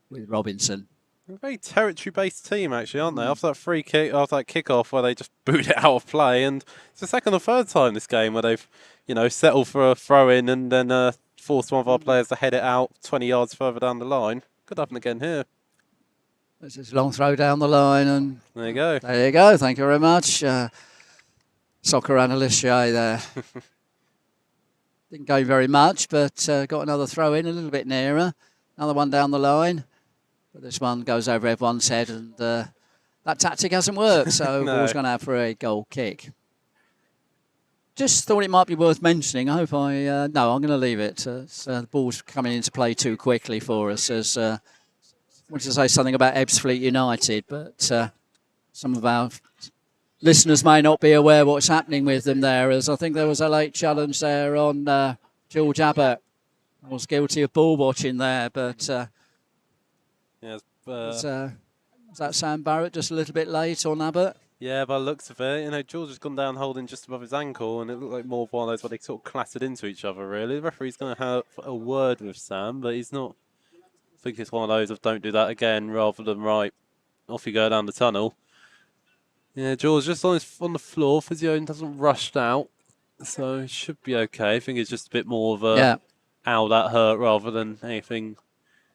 with Robinson. A very territory-based team, actually, aren't they? After that free kick, after that kick-off where they just booed it out of play, and it's the second or third time this game where they've, settled for a throw-in and then forced one of our players to head it out 20 yards further down the line. Could happen again here. This is a long throw down the line, and there you go. There you go. Thank you very much, soccer analyst Shay there. Didn't go very much, but got another throw-in a little bit nearer. Another one down the line. But this one goes over everyone's head, and that tactic hasn't worked, so No. Ball's going to have for a goal kick. Just thought it might be worth mentioning. I hope no, I'm going to leave it. The ball's coming into play too quickly for us. As I wanted to say something about Ebbsfleet United, but some of our listeners may not be aware what's happening with them there, as I think there was a late challenge there on George Abbott. I was guilty of ball watching there, but... Yes, was that Sam Barrett just a little bit late on Abbott? Yeah, by the looks of it, George has gone down holding just above his ankle, and it looked like more of one of those where they sort of clattered into each other, really. The referee's going to have a word with Sam, but he's not. I think it's one of those of don't do that again, rather than right, off you go down the tunnel. Yeah, George just on the floor. Physio doesn't rush out, so it should be okay. I think it's just a bit more of a ow, that hurt, rather than anything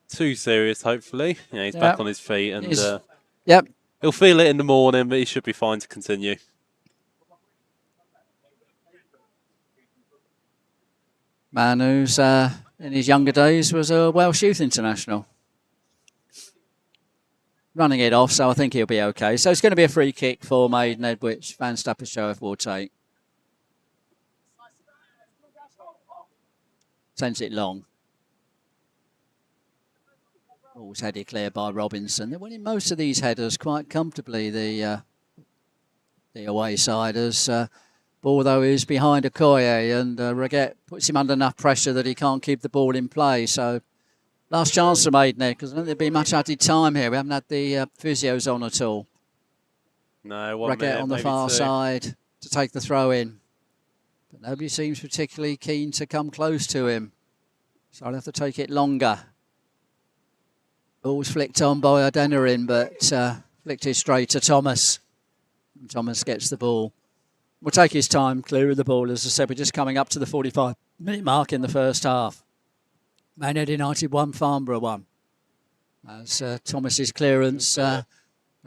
too serious, hopefully. Yeah, he's back on his feet, and he'll feel it in the morning, but he should be fine to continue. Man who's in his younger days was a Welsh youth international. Running it off, so I think he'll be okay. So it's going to be a free kick for Maidenhead, which Van Stappershoef will take. Sends it long. Ball's headed clear by Robinson. They're winning most of these headers quite comfortably, the away siders. Ball, though, is behind Okoye, and Reguette puts him under enough pressure that he can't keep the ball in play. So, last chance for Maidenhead, because I don't think there'll be much added time here. We haven't had the physios on at all. No, 1 Reguette minute, on the far side to take the throw in. But nobody seems particularly keen to come close to him. So I'll have to take it longer. Ball's flicked on by O'Dennerin, but flicked it straight to Thomas. And Thomas gets the ball. We'll take his time clearing the ball. As I said, we're just coming up to the 45-minute mark in the first half. Maidenhead United 1, Farnborough 1. As Thomas's clearance goes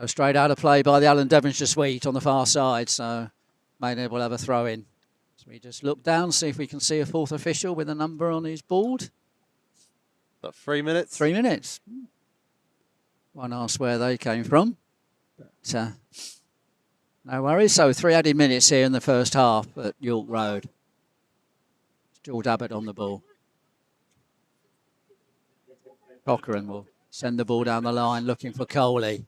straight out of play by the Alan Devonshire suite on the far side. So Maidenhead will have a throw in. So we just look down, see if we can see a fourth official with a number on his board. About 3 minutes? 3 minutes. One asks where they came from. But No worries. So 3 added minutes here in the first half at York Road. George Abbott on the ball. Cochrane will send the ball down the line looking for Coley.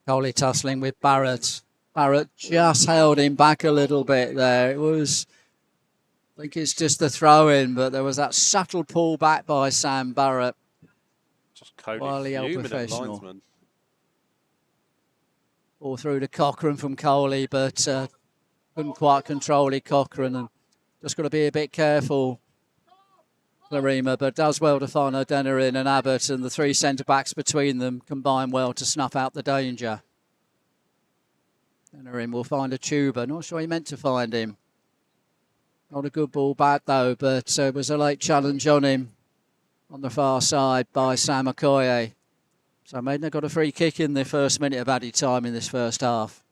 Coley tussling with Barrett. Barrett just held him back a little bit there. It was, I think it's just the throw in, but there was that subtle pull back by Sam Barrett. Just Cody Wily old professional. All through to Cochrane from Coley, but couldn't quite control it, Cochrane, and just got to be a bit careful, Clarima, but does well to find O'Denerin and Abbott, and the 3 centre-backs between them combine well to snuff out the danger. O'Denerin will find a tuber. Not sure he meant to find him. Not a good ball back, though, but it was a late challenge on him on the far side by Sam Okoye. So Maidenhead got a free kick in the first minute of added time in this first half.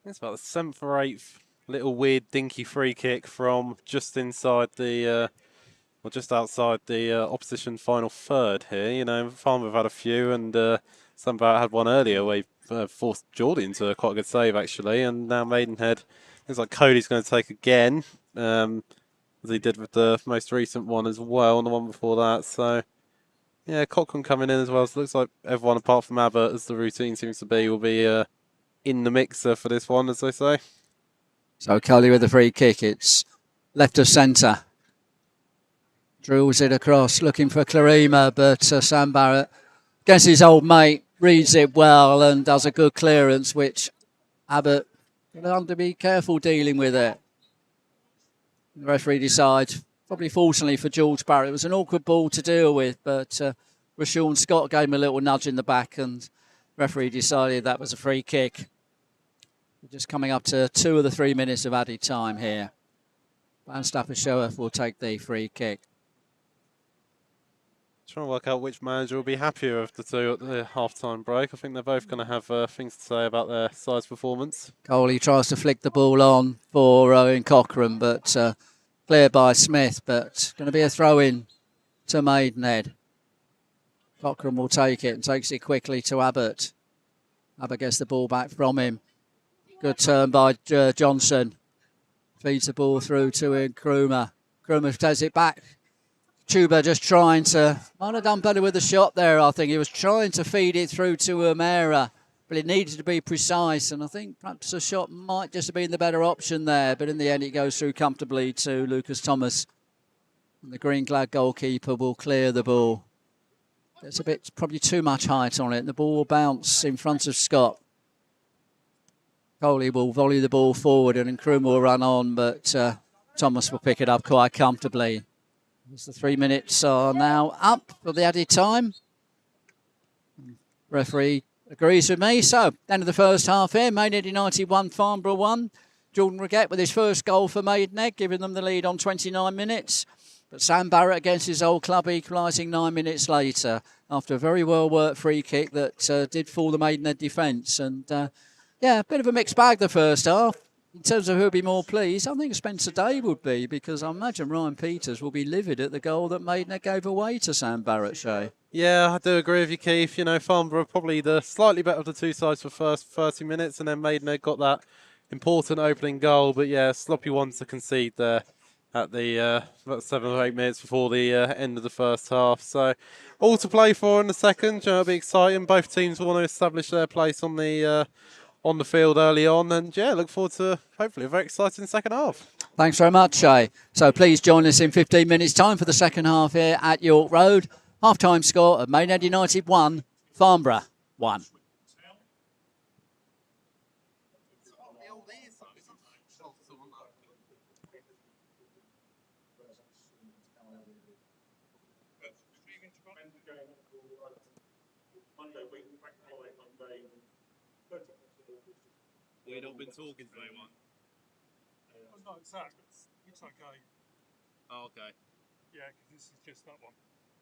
It's about the 7th or 8th little weird dinky free kick from just inside the, or just outside the opposition final third here. You know, Farnborough have had a few, and Sunbow had one earlier where he forced Geordie into quite a good save actually, and now Maidenhead, looks like Cody's going to take again, as he did with the most recent one as well, and the one before that. So yeah, Cochrane coming in as well. So it looks like everyone apart from Abbott, as the routine seems to be, will be in the mixer for this one, as they say. So Coley with the free kick. It's left of centre. Drills it across, looking for Clarima, but Sam Barrett, against his old mate, reads it well and does a good clearance, which Abbott will have to be careful dealing with it. The referee decides, probably fortunately for George Barrett, it was an awkward ball to deal with, but Rashawn Scott gave him a little nudge in the back, and the referee decided that was a free kick. We're just coming up to 2 of the 3 minutes of added time here. Van Staffordshire will take the free kick. Trying to work out which manager will be happier of the two at the half-time break. I think they're both going to have things to say about their side's performance. Coley tries to flick the ball on for Owen Cochrane, but cleared by Smith. But going to be a throw-in to Maidenhead. Cochrane will take it and takes it quickly to Abbott. Abbott gets the ball back from him. Good turn by Johnson. Feeds the ball through to Nkrumah. Nkrumah takes it back. Tuba just trying to, might have done better with the shot there, I think. He was trying to feed it through to O'Meara, but it needed to be precise, and I think perhaps a shot might just have been the better option there, but in the end it goes through comfortably to Lucas Thomas. And the green-clad goalkeeper will clear the ball. There's a bit, probably too much height on it, and the ball will bounce in front of Scott. Coley will volley the ball forward, and Nkrumah will run on, but Thomas will pick it up quite comfortably. As the 3 minutes are now up for the added time. Referee agrees with me. So, end of the first half here. Maidenhead United 1, Farnborough 1. Jordan Reguette with his first goal for Maidenhead, giving them the lead on 29 minutes. But Sam Barrett against his old club, equalising 9 minutes later after a very well-worked free kick that did fool the Maidenhead defence. And, yeah, a bit of a mixed bag the first half. In terms of who'll be more pleased, I think Spencer Day would be, because I imagine Ryan Peters will be livid at the goal that Maidenhead gave away to Sam Barrett, Shay. Yeah, I do agree with you, Keith. You know, Farnborough probably the slightly better of the two sides for first 30 minutes, and then Maidenhead got that important opening goal. But yeah, sloppy one to concede there at the about 7 or 8 minutes before the end of the first half. So all to play for in the second. You know, it'll be exciting. Both teams want to establish their place on the field early on, and yeah, look forward to hopefully a very exciting second half. Thanks very much, Shay. So please join us in 15 minutes time for the second half here at York Road. Half-time score of Maidenhead United 1, Farnborough 1. We've not been talking to anyone. No, it's that. It's okay. Oh, okay. Yeah, because this is just that one.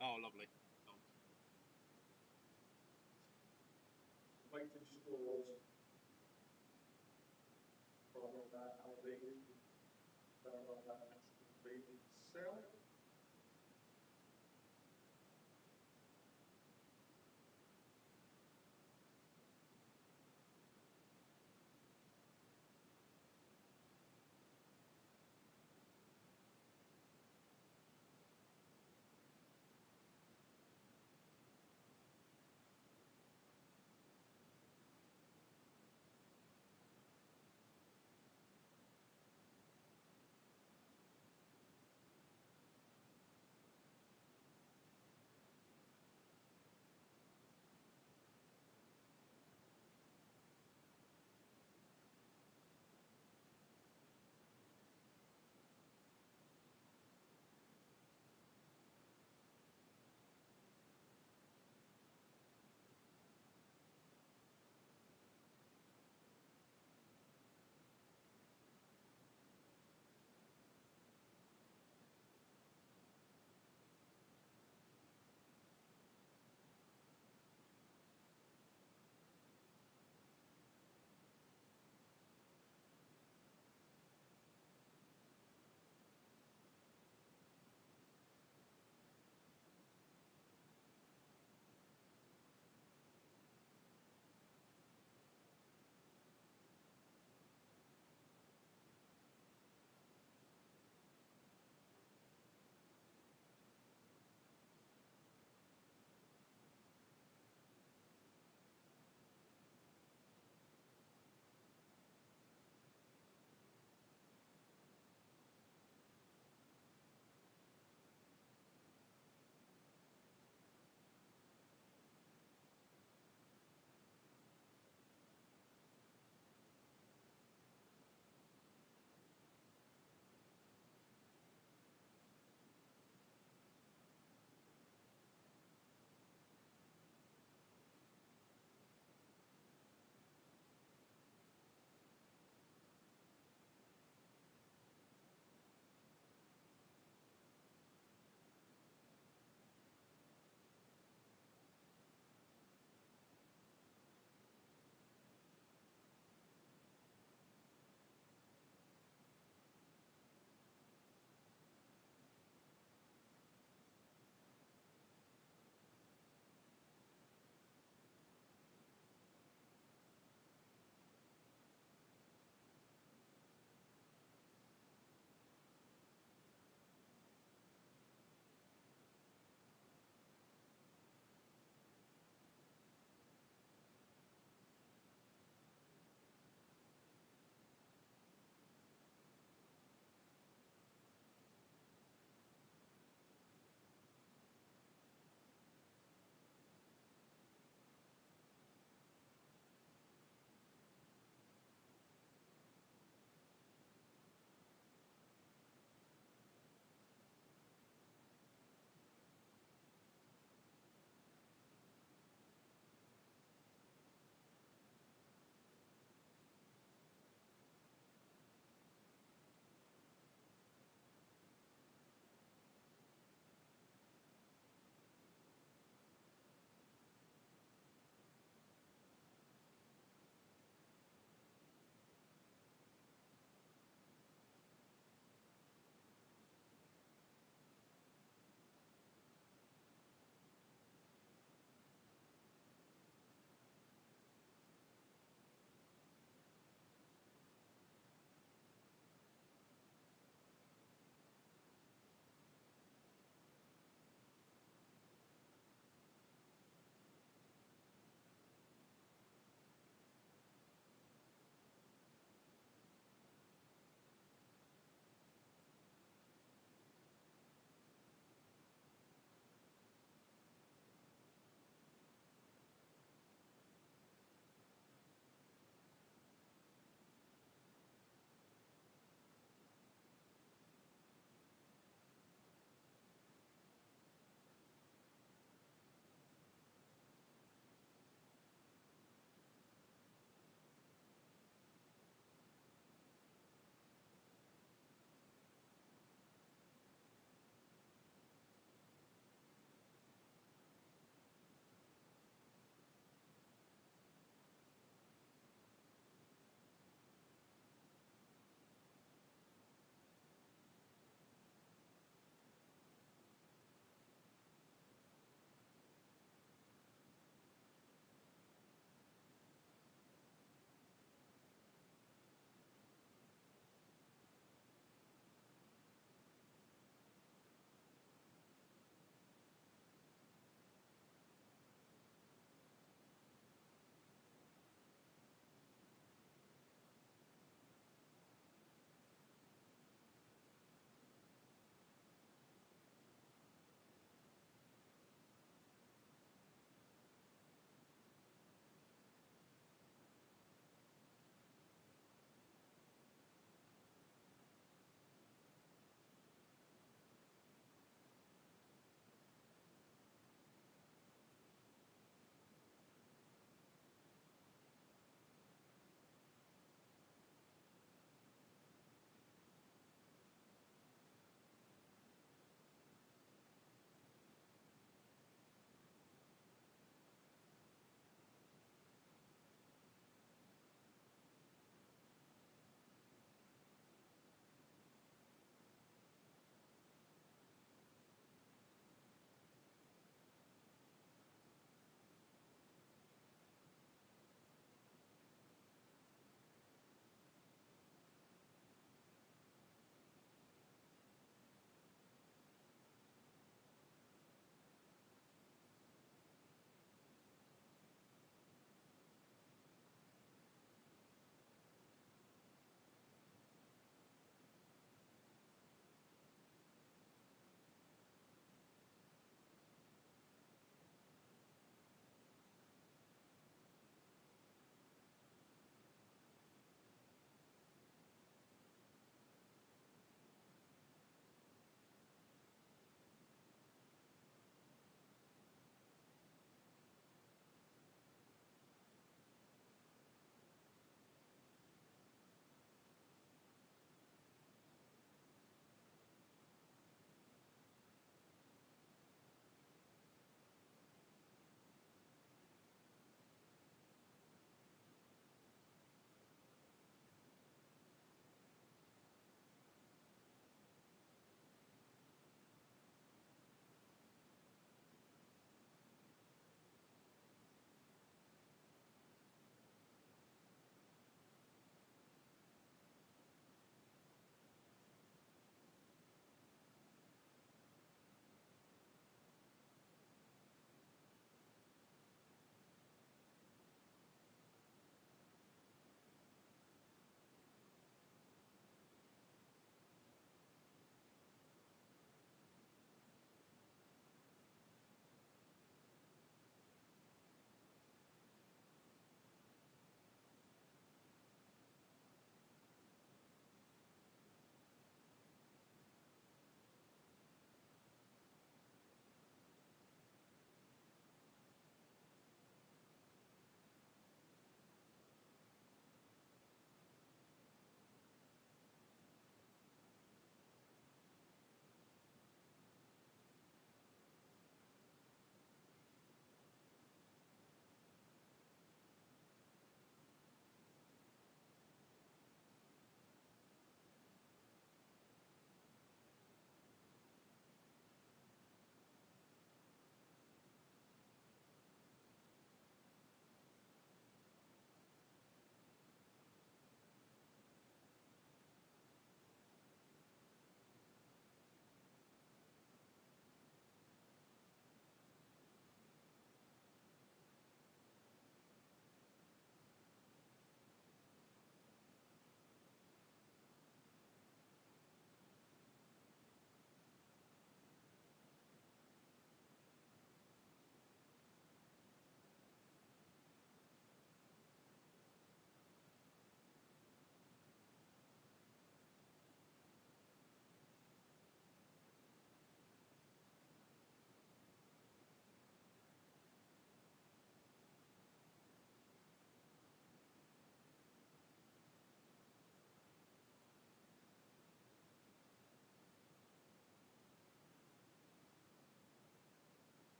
Oh, lovely.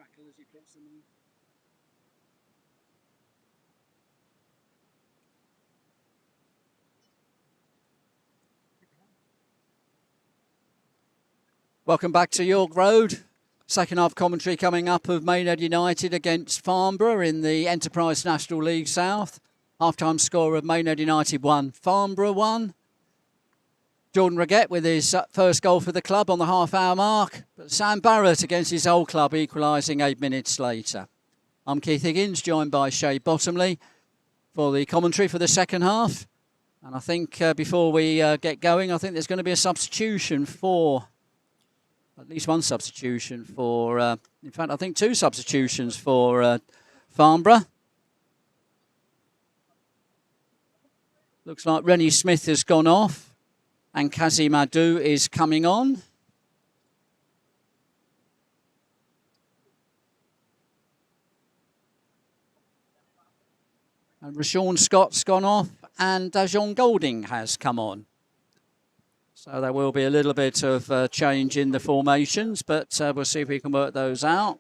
tackle as he puts them in. Welcome back to York Road. Second half commentary coming up of Maidenhead United against Farnborough in the Enterprise National League South. Half-time score of Maidenhead United 1, Farnborough 1. Jordan Reguette with his first goal for the club on the half-hour mark. But Sam Barrett against his old club equalising 8 minutes later. I'm Keith Higgins, joined by Shay Bottomley for the commentary for the second half. And I think before we get going, I think there's going to be a substitution for... At least one substitution for... in fact, I think two substitutions for Farnborough. Looks like Rennie Smith has gone off and Kazim Adu is coming on. And Rashawn Scott's gone off and Dajon Golding has come on. So there will be a little bit of change in the formations, but we'll see if we can work those out.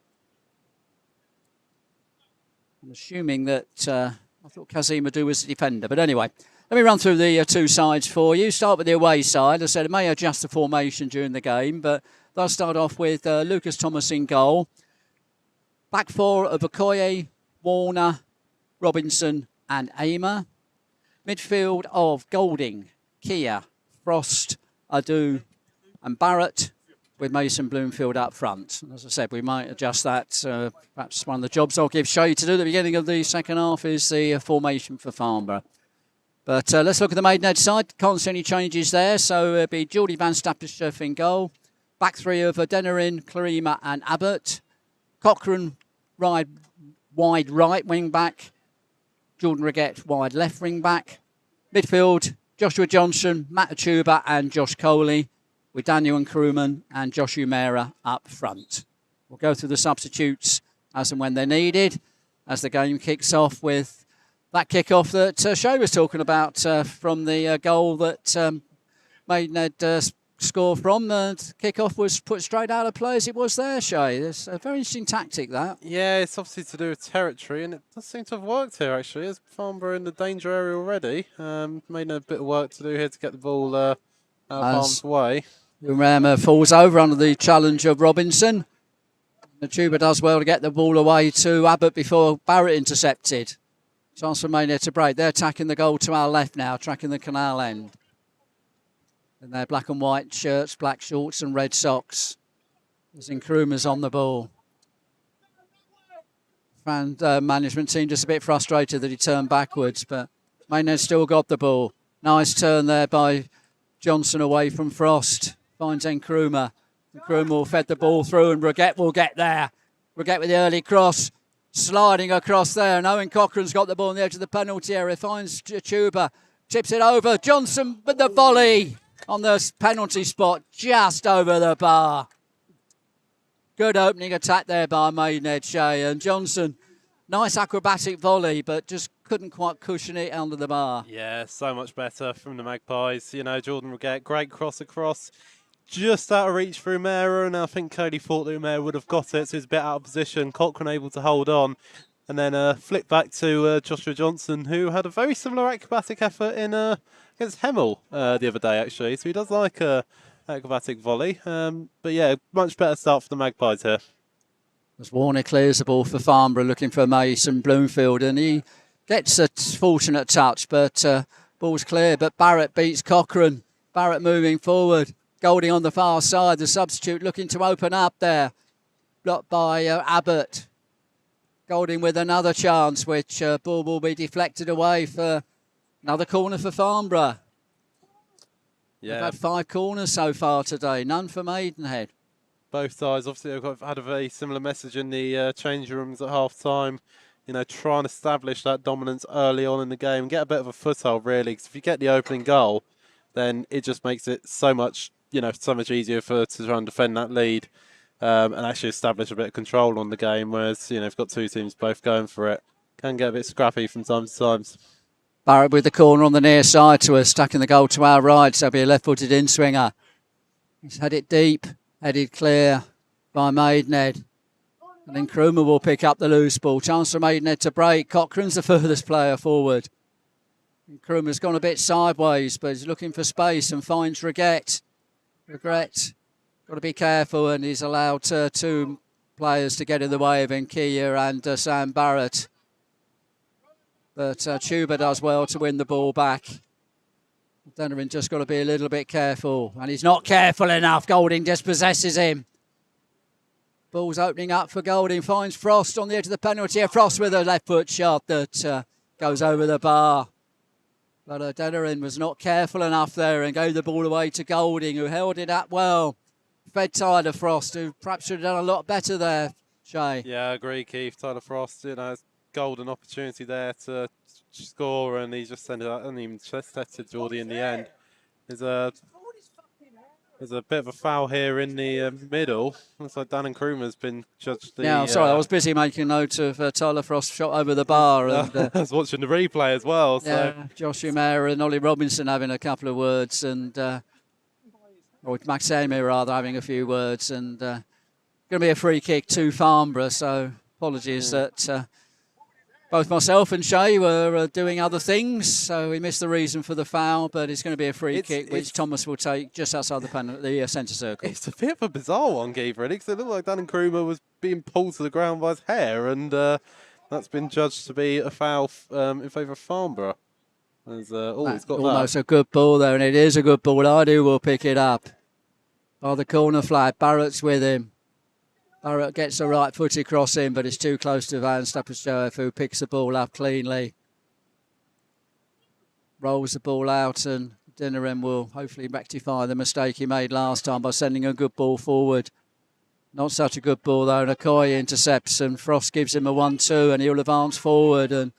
I'm assuming that I thought Kazim Adu was the defender, but anyway. Let me run through the two sides for you. Start with the away side. As I said, it may adjust the formation during the game, but they'll start off with Lucas Thomas in goal. Back four of Okoye, Warner, Robinson and Aymer. Midfield of Golding, Kia, Frost, Adu and Barrett, with Mason Bloomfield up front. And as I said, we might adjust that. Perhaps one of the jobs I'll give Shay to do at the beginning of the second half is the formation for Farnborough. But let's look at the Maidenhead side. Can't see any changes there. So it'll be Geordie Van Stappenstuff in goal. Back three of Denerin, Clarima and Abbott. Cochrane wide right wing back. Jordan Reguette wide left wing back. Midfield, Joshua Johnson, Matt Achuba and Josh Coley. With Daniel Nkrumah and Josh Umera up front. We'll go through the substitutes as and when they're needed. As the game kicks off with that kick-off that Shay was talking about from the goal that Maidenhead scored from. The kick-off was put straight out of play as it was there, Shay. It's a very interesting tactic, that. Yeah, it's obviously to do with territory, and it does seem to have worked here, actually. As Farnborough in the danger area already. Maidenhead a bit of work to do here to get the ball out of harm's way. Umera falls over under the challenge of Robinson. The tuber does well to get the ball away to Abbott before Barrett intercepted. Chance for Maidenhead to break. They're attacking the goal to our left now, tracking the canal end. In their black and white shirts, black shorts and red socks. As Nkrumah's on the ball. And management team just a bit frustrated that he turned backwards, but Maidenhead still got the ball. Nice turn there by Johnson away from Frost. Finds Nkrumah. Nkrumah will fed the ball through and Reguette will get there. Reguette with the early cross. Sliding across there, and Owen Cochrane's got the ball on the edge of the penalty area. Finds Chuba, tips it over. Johnson with the volley on the penalty spot, just over the bar. Good opening attack there by Maidenhead, Shay. And Johnson, nice acrobatic volley, but just couldn't quite cushion it under the bar. Yeah, so much better from the Magpies. You know, Jordan Reguette, great cross across. Just out of reach for Umera, and I think Cody thought that Umera would have got it, so he's a bit out of position. Cochrane able to hold on, and then flick back to Joshua Johnson, who had a very similar acrobatic effort in against Hemel the other day, actually. So he does like a acrobatic volley. But yeah, much better start for the Magpies here. As Warner clears the ball for Farnborough, looking for Mason Bloomfield, and he gets a fortunate touch, but ball's clear. But Barrett beats Cochrane. Barrett moving forward. Golding on the far side, the substitute looking to open up there. Blocked by Abbott. Golding with another chance, which ball will be deflected away for another corner for Farnborough. Yeah. They've had 5 corners so far today, none for Maidenhead. Both sides obviously have had a very similar message in the change rooms at half-time. You know, try and establish that dominance early on in the game, get a bit of a foothold really, because if you get the opening goal, then it just makes it so much easier to try and defend that lead and actually establish a bit of control on the game. Whereas, you know, if you've got two teams both going for it, can get a bit scrappy from time to time. Barrett with the corner on the near side to us, stacking the goal to our right. So it'll be a left-footed in-swinger. He's had it deep, headed clear by Maidenhead. And then Nkrumah will pick up the loose ball. Chance for Maidenhead to break. Cochrane's the furthest player forward. Nkrumah's gone a bit sideways, but he's looking for space and finds Regret. Got to be careful, and he's allowed two players to get in the way of Nkia and Sam Barrett. But Chuba does well to win the ball back. Denerin just got to be a little bit careful, and he's not careful enough. Golding dispossesses him. Ball's opening up for Golding, finds Frost on the edge of the penalty. Frost with a left foot shot that goes over the bar. But Denerin was not careful enough there and gave the ball away to Golding, who held it up well. Fed Tyler Frost, who perhaps should have done a lot better there, Shay. Yeah, I agree, Keith. Tyler Frost, golden opportunity there to score, and he just sent it out and even tested Geordie in the end. There's a bit of a foul here in the middle. Looks like Dan Nkrumah's been judged. Yeah, I'm sorry, I was busy making note of Tyler Frost shot over the bar. And, I was watching the replay as well. So. Yeah, Josh Umera and Ollie Robinson having a couple of words, and or Max Amy rather having a few words, and going to be a free kick to Farnborough. So apologies that both myself and Shay were doing other things, so we missed the reason for the foul, but it's going to be a free kick, which Thomas will take just outside the centre circle. It's a bit of a bizarre one, Gabe, really, because it looked like Dan Nkrumah was being pulled to the ground by his hair, and that's been judged to be a foul in favour of Farnborough. He's got almost a good ball there, and it is a good ball. Idu will pick it up by the corner flag. Barrett's with him. Barrett gets a right footed cross in, but it's too close to Van Stapasjoev, who picks the ball up cleanly. Rolls the ball out, and Denerin will hopefully rectify the mistake he made last time by sending a good ball forward. Not such a good ball, though. Okoye intercepts, and Frost gives him a 1-2, and he'll advance forward. And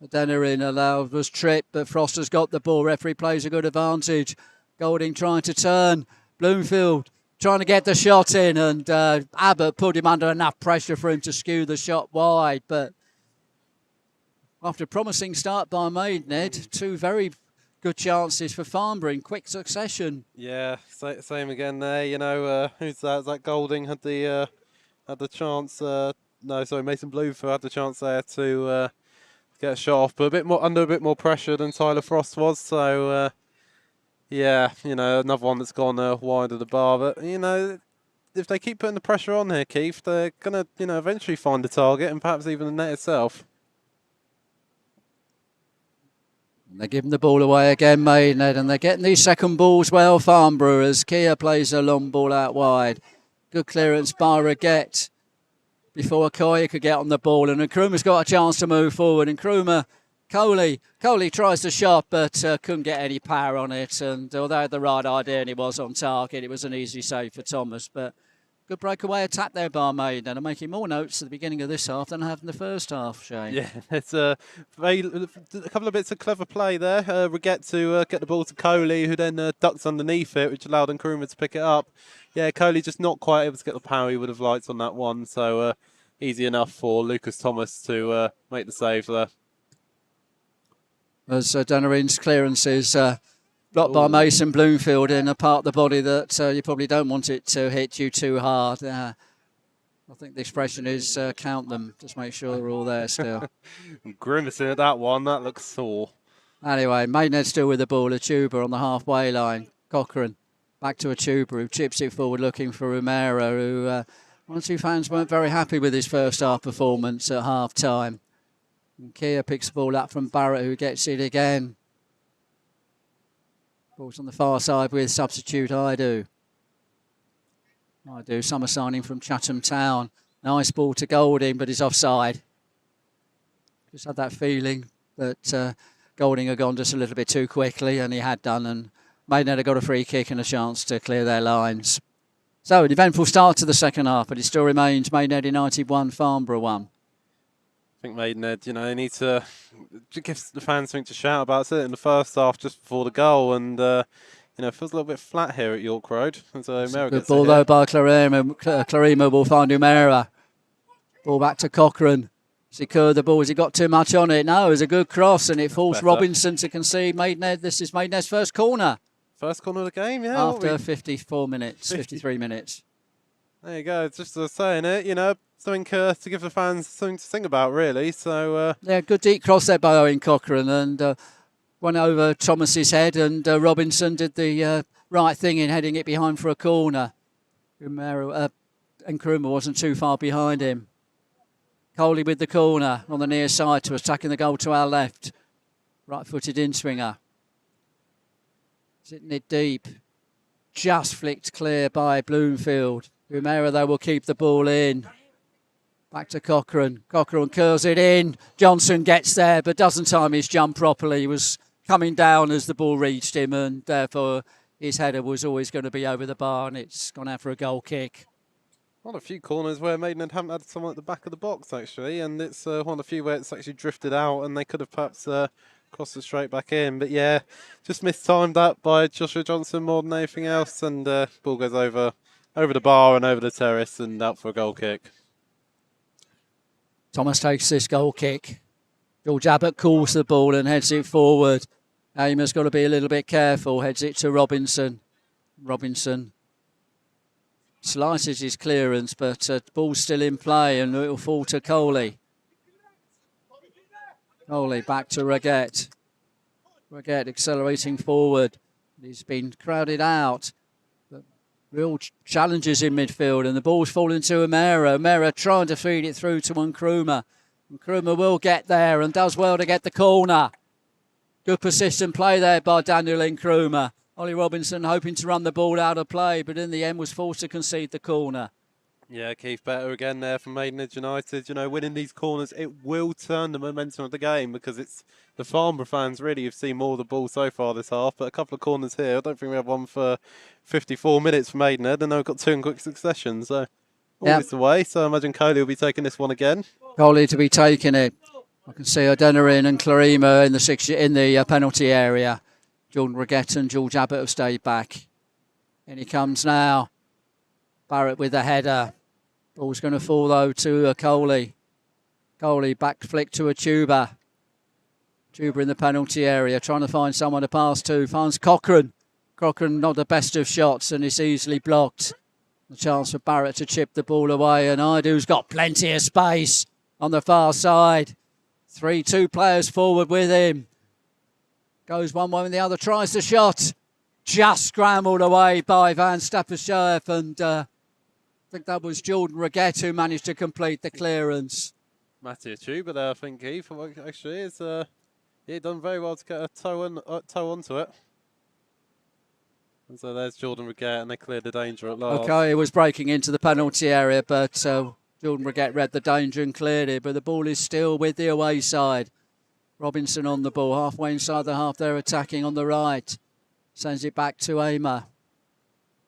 Denerin was tripped, but Frost has got the ball. Referee plays a good advantage. Golding trying to turn. Bloomfield trying to get the shot in, and Abbott put him under enough pressure for him to skew the shot wide. But after a promising start by Maidenhead, two very good chances for Farnborough in quick succession. Yeah, same again there. Who's that? Is that Golding had the chance? Mason Bloomfield had the chance there to get a shot off, but under a bit more pressure than Tyler Frost was. So. Yeah, another one that's gone wide of the bar. But, if they keep putting the pressure on here, Keith, they're going to, eventually find the target and perhaps even the net itself. They're giving the ball away again, Maidenhead, and they're getting these second balls well, Farnborough, as Kia plays a long ball out wide. Good clearance by Regget before Okoye could get on the ball, and Nkrumah's got a chance to move forward. Nkrumah, Coley tries the shot, but couldn't get any power on it. And although he had the right idea and he was on target, it was an easy save for Thomas. But good breakaway attack there by Maiden. And I'm making more notes at the beginning of this half than I have in the first half, Shane. Yeah, it's a couple of bits of clever play there. Regget to get the ball to Coley, who then ducks underneath it, which allowed Nkrumah to pick it up. Yeah, Coley just not quite able to get the power he would have liked on that one. So easy enough for Lucas Thomas to make the save there. As Denerin's clearance is blocked by Mason Bloomfield in a part of the body that you probably don't want it to hit you too hard. I think the expression is count them, just make sure they're all there still. I'm grimacing at that one, that looks sore. Anyway, Maidenhead still with the ball. Achuba on the halfway line. Cochrane back to Achuba, who chips it forward looking for Umera, who one or two fans weren't very happy with his first half performance at half time. And Kia picks the ball up from Barrett, who gets it again. Ball's on the far side with substitute Idu. Summer signing from Chatham Town. Nice ball to Golding, but he's offside. Just had that feeling that Golding had gone just a little bit too quickly, and he had done, and Maidenhead had got a free kick and a chance to clear their lines. So an eventful start to the second half, but it still remains Maidenhead United 1, Farnborough 1. I think Maidenhead, they need to give the fans something to shout about. It in the first half just before the goal, and it feels a little bit flat here at York Road. So good ball though by Clarima will find Umera. Ball back to Cochrane. Secured the ball. Has he got too much on it? No, it was a good cross, and it forced Robinson to concede. Maidenhead. This is Maidenhead's first corner. First corner of the game, yeah. After 54 minutes, 53 minutes. There you go. Just saying it, something to give the fans something to think about, really. So yeah, good deep cross there by Owen Cochrane, and went over Thomas's head, and Robinson did the right thing in heading it behind for a corner. And Nkrumah wasn't too far behind him. Coley with the corner on the near side to attacking the goal to our left. Right-footed in-swinger. Sitting it deep. Just flicked clear by Bloomfield. Umera, though, will keep the ball in. Back to Cochrane. Cochrane curls it in. Johnson gets there, but doesn't time his jump properly. He was coming down as the ball reached him, and therefore his header was always going to be over the bar, and it's gone out for a goal kick. Well, a few corners where Maidenhead haven't had someone at the back of the box, actually, and it's one of the few where it's actually drifted out, and they could have perhaps crossed it straight back in. But yeah, just mistimed that by Joshua Johnson more than anything else, and ball goes over the bar and over the terrace and out for a goal kick. Thomas takes this goal kick. George Abbott calls the ball and heads it forward. Aimer's got to be a little bit careful. Heads it to Robinson. Robinson slices his clearance, but the ball's still in play and it'll fall to Coley. Coley back to Raguet. Raguet accelerating forward. He's been crowded out. Real challenges in midfield, and the ball's falling to Umera. Umera trying to feed it through to Nkrumah. Nkrumah will get there and does well to get the corner. Good persistent play there by Daniel Nkrumah. Ollie Robinson hoping to run the ball out of play, but in the end was forced to concede the corner. Yeah, Keith better again there from Maidenhead United. You know, winning these corners, it will turn the momentum of the game, because it's the Farnborough fans really have seen more of the ball so far this half. But a couple of corners here. I don't think we have one for 54 minutes for Maidenhead, and we've got two in quick succession. So all this away. So I imagine Coley will be taking this one again. Coley to be taking it. I can see Adeniran and Clarima in the penalty area. Jordan Raguet and George Abbott have stayed back. In he comes now. Barrett with the header. Ball's going to fall, though, to Coley. Coley back flick to a Tuba. Tuba in the penalty area, trying to find someone to pass to. Finds Cochrane. Cochrane not the best of shots, and it's easily blocked. A chance for Barrett to chip the ball away, and Idu's got plenty of space on the far side. 3-2 players forward with him. Goes one way and the other, tries the shot. Just scrambled away by Van Stapperschaef, and I think that was Jordan Raguet who managed to complete the clearance. Mattia Tuba there, I think, Keith. Actually, it's done very well to get a toe onto it. And so there's Jordan Raguet, and they cleared the danger at last. Okay, he was breaking into the penalty area, but Jordan Raguet read the danger and cleared it. But the ball is still with the away side. Robinson on the ball, halfway inside the half. They're attacking on the right. Sends it back to Aimer.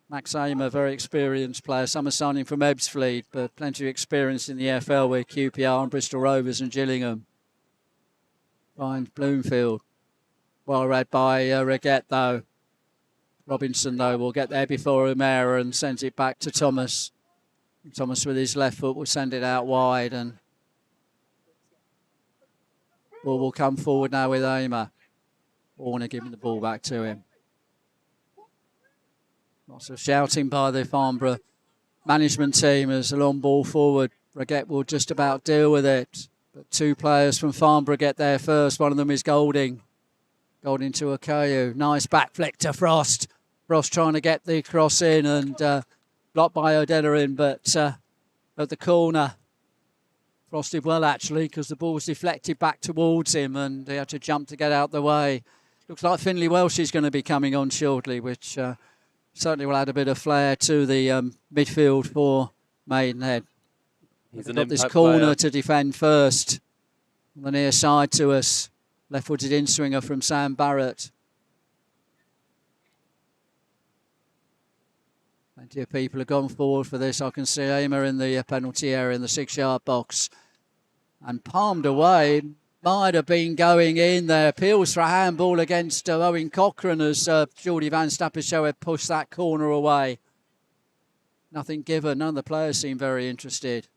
Max Aimer, very experienced player. Summer signing from Ebbsfleet, but plenty of experience in the EFL with QPR and Bristol Rovers and Gillingham. Finds Bloomfield. Well read by Raguet, though. Robinson, though, will get there before Umera and sends it back to Thomas. Thomas with his left foot will send it out wide, and ball will come forward now with Aimer. Warner giving the ball back to him. Lots of shouting by the Farnborough management team as a long ball forward. Raguet will just about deal with it. But two players from Farnborough get there first. One of them is Golding. Golding to Akayu. Nice back flick to Frost. Frost trying to get the cross in and blocked by O'Delerin, but at the corner. Frost did well, actually, because the ball was deflected back towards him and he had to jump to get out the way. Looks like Finlay Welsh is going to be coming on shortly, which certainly will add a bit of flair to the midfield for Maidenhead. He's got this corner to defend first. On the near side to us. Left-footed in-swinger from Sam Barrett. Plenty of people have gone forward for this. I can see Aimer in the penalty area in the 6-yard box. And palmed away. Might have been going in there. Appeals for a handball against Owen Cochrane as Geordie Van Stapperschaef had pushed that corner away. Nothing given. None of the players seem very interested.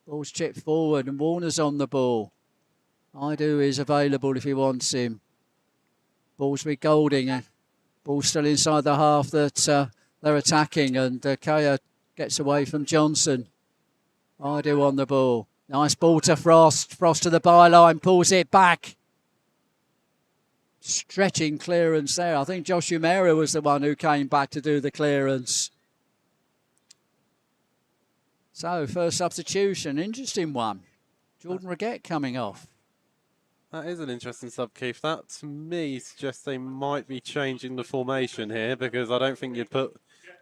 Ball's chipped forward and Warner's on the ball. Idu is available if he wants him. Ball's with Golding. Ball's still inside the half that they're attacking, and Kaya gets away from Johnson. I do on the ball. Nice ball to Frost. Frost to the byline, pulls it back. Stretching clearance there. I think Josh Umera was the one who came back to do the clearance. So, first substitution, interesting one. Jordan Reguette coming off. That is an interesting sub, Keith. That, to me, suggests they might be changing the formation here, because I don't think you'd put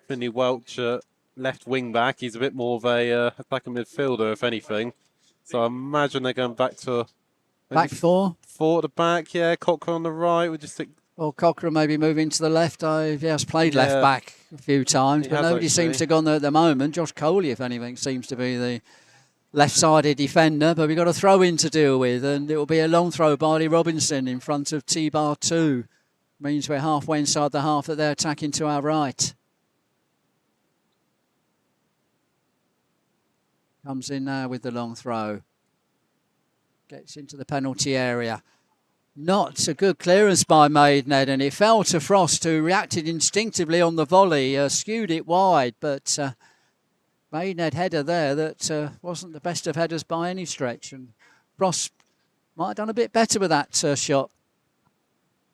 Finley Welch at left wing back. He's a bit more of a attacking midfielder, if anything. So I imagine they're going back to... Back four? Four at the back, yeah. Cochrane on the right. We just think... Well, Cochrane maybe moving to the left. He's played left back a few times, but nobody seems to have gone there at the moment. Josh Coley, if anything, seems to be the left-sided defender, but we've got a throw-in to deal with, and it will be a long throw by Lee Robinson in front of T-bar 2. Means we're halfway inside the half that they're attacking to our right. Comes in now with the long throw. Gets into the penalty area. Not a good clearance by Maidenhead, and it fell to Frost, who reacted instinctively on the volley, skewed it wide, but Maidenhead header there that wasn't the best of headers by any stretch, and Frost might have done a bit better with that shot.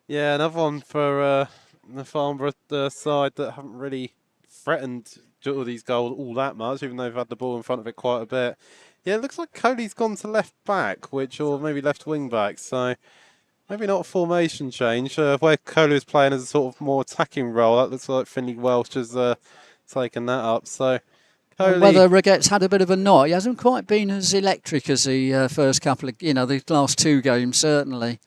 Yeah, another one for the Farnborough side that haven't really threatened all these goals all that much, even though they've had the ball in front of it quite a bit. Yeah, it looks like Coley's gone to left back, or maybe left wing back, so maybe not a formation change. Where Coley was playing as a sort of more attacking role, that looks like Finley Welsh has taken that up. So Coley... Whether Reguette's had a bit of a knot, he hasn't quite been as electric as the first couple of, the last two games, certainly.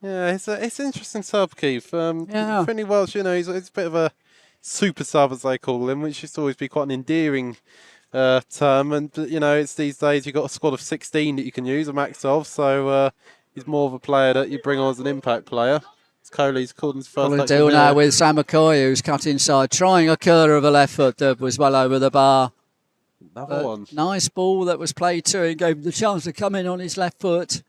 Yeah, it's an interesting sub, Keith. Finley Welsh, he's a bit of a super sub, as they call him, which used to always be quite an endearing term. And, it's these days you've got a squad of 16 that you can use, a max of. So he's more of a player that you bring on as an impact player. Coley's called his first deal now with Sam McCoy, who's cut inside, trying a curler of a left foot that was well over the bar. Another one. Nice ball that was played to him, gave him the chance to come in on his left foot.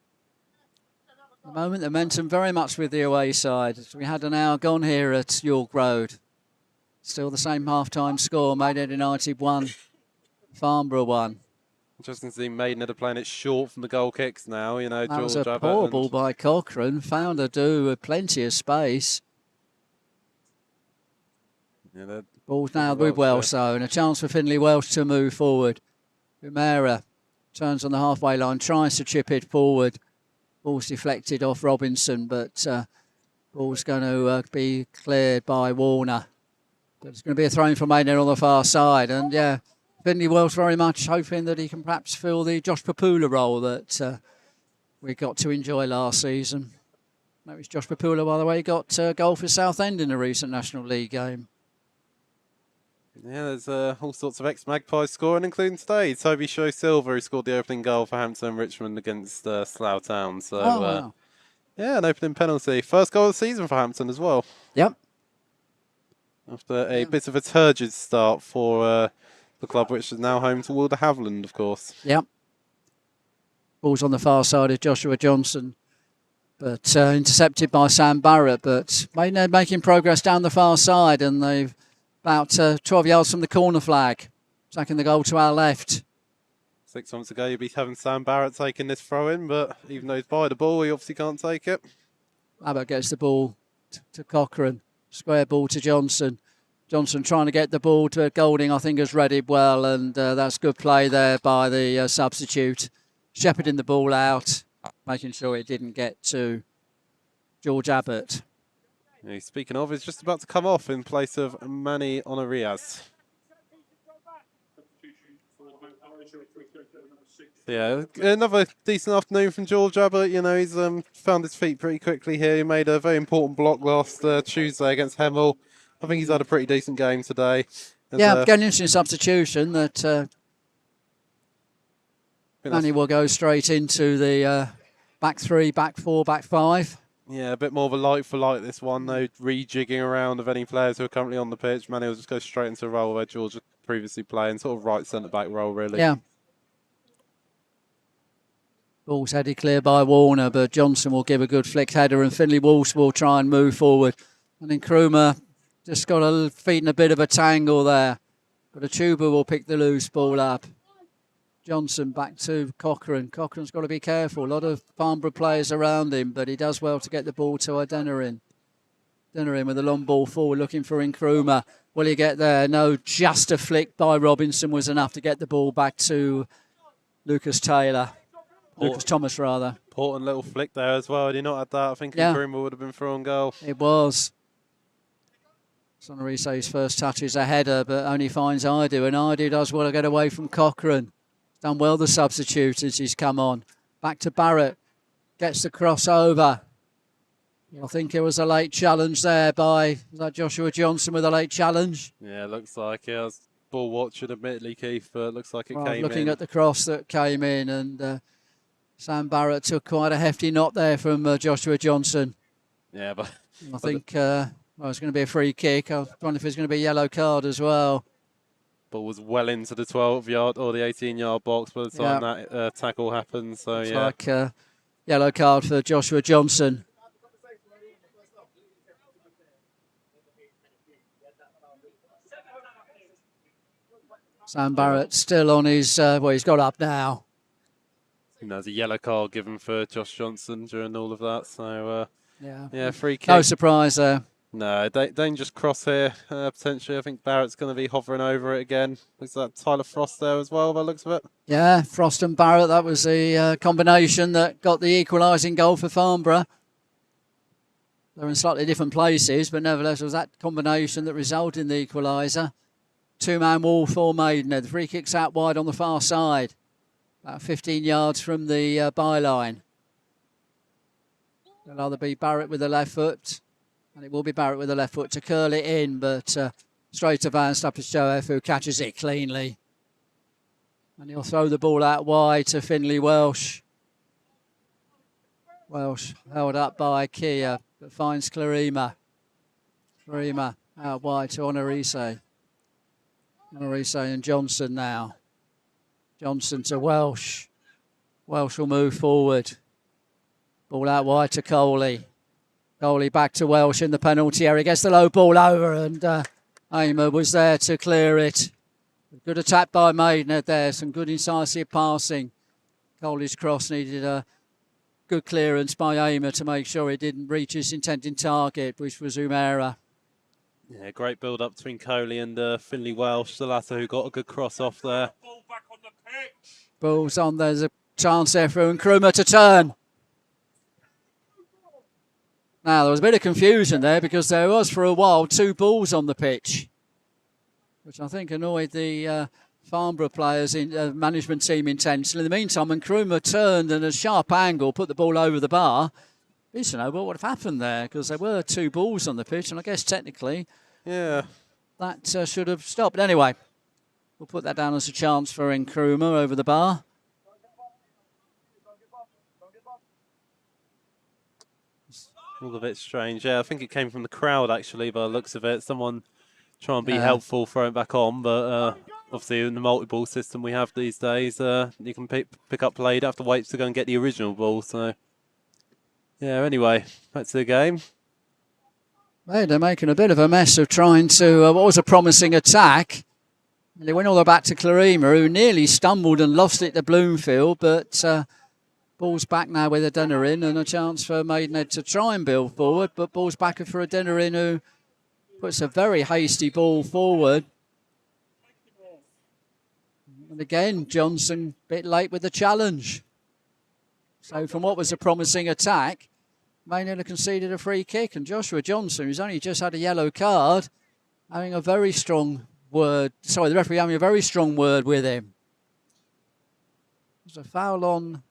At the moment, the momentum very much with the away side. We had an hour gone here at York Road. Still the same half-time score, Maidenhead United 1, Farnborough 1. Interesting to see Maidenhead are playing it short from the goal kicks now. That was a poor ball by Cochrane. Found a do with plenty of space. Yeah, ball's now with Welsh, though, and a chance for Finley Welsh to move forward. Umera turns on the halfway line, tries to chip it forward. Ball's deflected off Robinson, but ball's going to be cleared by Warner. But it's going to be a throw-in from Maidenhead on the far side, and yeah. Finley Welsh very much hoping that he can perhaps fill the Josh Papula role that we got to enjoy last season. That was Josh Papula, by the way, got goal for Southend in a recent National League game. Yeah, there's all sorts of ex-Magpies scoring, including today. Toby Show Silver, who scored the opening goal for Hampton and Richmond against Slough Town. So, wow. Yeah, an opening penalty. First goal of the season for Hampton as well. Yep. After a bit of a turgid start for... the club, which is now home to Wilder-Haviland, of course. Yep. Ball's on the far side of Joshua Johnson, but intercepted by Sam Barrett. But Maidenhead making progress down the far side, and they've about 12 yards from the corner flag, attacking the goal to our left. 6 months ago, you'd be having Sam Barrett taking this throw-in, but even though he's by the ball, he obviously can't take it. Abbott gets the ball to Cochrane. Square ball to Johnson. Johnson trying to get the ball to Golding, I think, has read it well, and that's good play there by the substitute. Shepherding the ball out, making sure it didn't get to George Abbott. Yeah, speaking of, he's just about to come off in place of Manny Honorias. Yeah, another decent afternoon from George Abbott. He's found his feet pretty quickly here. He made a very important block last Tuesday against Hemel. I think he's had a pretty decent game today. Getting an interesting substitution that Manny will go straight into the back three, back four, back five. Yeah, a bit more of a like for like this one. No rejigging around of any players who are currently on the pitch. Manny will just go straight into a role where George was previously playing, sort of right centre-back role, really. Yeah. Ball's headed clear by Warner, but Johnson will give a good flick header, and Finley Walsh will try and move forward. And then Krumer just got a feet in a bit of a tangle there. But Achuba will pick the loose ball up. Johnson back to Cochrane. Cochrane's got to be careful. A lot of Farnborough players around him, but he does well to get the ball to Adeniran. Adeniran with a long ball forward looking for Nkrumah. Will he get there? No, just a flick by Robinson was enough to get the ball back to Lucas Thomas rather. Important little flick there as well. Had he not had that, I think Nkrumah would have been through on goal. It was. Sonorise's first touch is a header, but only finds Idu, and Idu does well to get away from Cochrane. Done well the substitute as he's come on. Back to Barrett. Gets the crossover. I think it was a late challenge there by Joshua Johnson with a late challenge. Yeah, looks like it. I was ball watching admittedly, Keith, but it looks like it came in. Looking at the cross that came in, and Sam Barrett took quite a hefty knot there from Joshua Johnson. Yeah, but I think it's going to be a free kick. I wonder if it's going to be a yellow card as well. Ball was well into the 12-yard or the 18-yard box by the time that tackle happened. So it's like yellow card for Joshua Johnson. Sam Barrett still on his, he's got up now. There's a yellow card given for Josh Johnson during all of that. So, free kick. No surprise there. No, dangerous cross here, potentially. I think Barrett's going to be hovering over it again. Is that Tyler Frost there as well, by the looks of it? Yeah, Frost and Barrett, that was the combination that got the equalising goal for Farnborough. They're in slightly different places, but nevertheless, it was that combination that resulted in the equaliser. Two-man wall for Maidenhead. The free kick's out wide on the far side. About 15 yards from the byline. It'll either be Barrett with the left foot, and it will be Barrett with the left foot to curl it in, but straight advanced up to Shoef, who catches it cleanly. And he'll throw the ball out wide to Finlay Welsh. Welsh held up by Kia, but finds Clarima. Clarima out wide to Honorise. Honorise and Johnson now. Johnson to Welsh. Welsh will move forward. Ball out wide to Coley. Coley back to Welsh in the penalty area. Gets the low ball over, and Aymer was there to clear it. Good attack by Maidenhead there. Some good incisive passing. Coley's cross needed a good clearance by Aymer to make sure it didn't reach his intended target, which was Umera. Yeah, great build-up between Coley and Finlay Welsh, the latter who got a good cross off there. Ball back on the pitch. Ball's on, there's a chance there for Nkrumah to turn. Now, there was a bit of confusion there because there was, for a while, two balls on the pitch, which I think annoyed the Farnborough players, management team intensely. In the meantime, Nkrumah turned and at a sharp angle put the ball over the bar. I used to know what would have happened there because there were two balls on the pitch, and I guess technically that should have stopped. But anyway, we'll put that down as a chance for Nkrumah over the bar. All a bit strange. Yeah, I think it came from the crowd, actually, by the looks of it. Someone trying to be helpful, throw it back on, but obviously in the multi-ball system we have these days, you can pick up play. You don't have to wait to go and get the original ball, so... Yeah, anyway, back to the game. Hey, they're making a bit of a mess of trying to, what was a promising attack. And they went all the way back to Clarima, who nearly stumbled and lost it to Bloomfield, but ball's back now with Adeniran, and a chance for Maidenhead to try and build forward, but ball's back for Adeniran, who puts a very hasty ball forward. And again, Johnson a bit late with the challenge. So from what was a promising attack, Maidenhead conceded a free kick, and Joshua Johnson, who's only just had a yellow card, having a very strong word. Sorry, the referee having a very strong word with him. There's a foul on,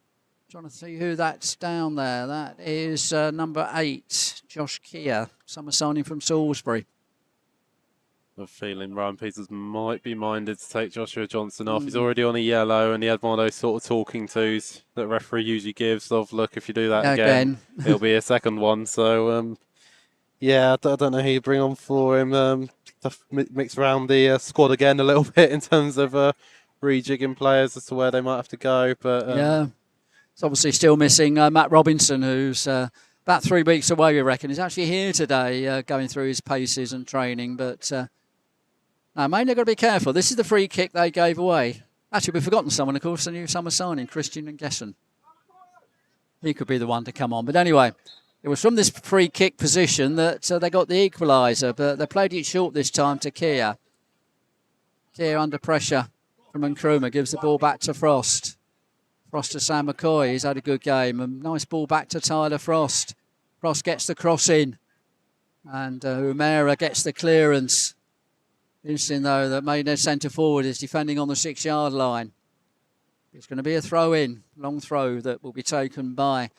trying to see who that's down there. That is number 8, Josh Keir, summer signing from Salisbury. I'm feeling Ryan Peters might be minded to take Joshua Johnson off. He's already on a yellow, and he had one of those sort of talking tos that referee usually gives of, look, if you do that again, it'll be a second one. So, I don't know who you bring on for him. To mix around the squad again a little bit in terms of rejigging players as to where they might have to go. But it's obviously still missing Matt Robinson, who's about 3 weeks away, we reckon. He's actually here today going through his paces and training, but... Now, Maine, they've got to be careful. This is the free kick they gave away. Actually, we've forgotten someone, of course, the new summer signing, Christian and Gessen. He could be the one to come on. But anyway, it was from this free kick position that they got the equaliser, but they played it short this time to Keir. Keir under pressure from Nkrumah, gives the ball back to Frost. Frost to Sam McCoy, he's had a good game. A nice ball back to Tyler Frost. Frost gets the cross in, and Umera gets the clearance. Interesting, though, that Maidenhead centre forward is defending on the 6-yard line. It's going to be a throw-in, long throw that will be taken by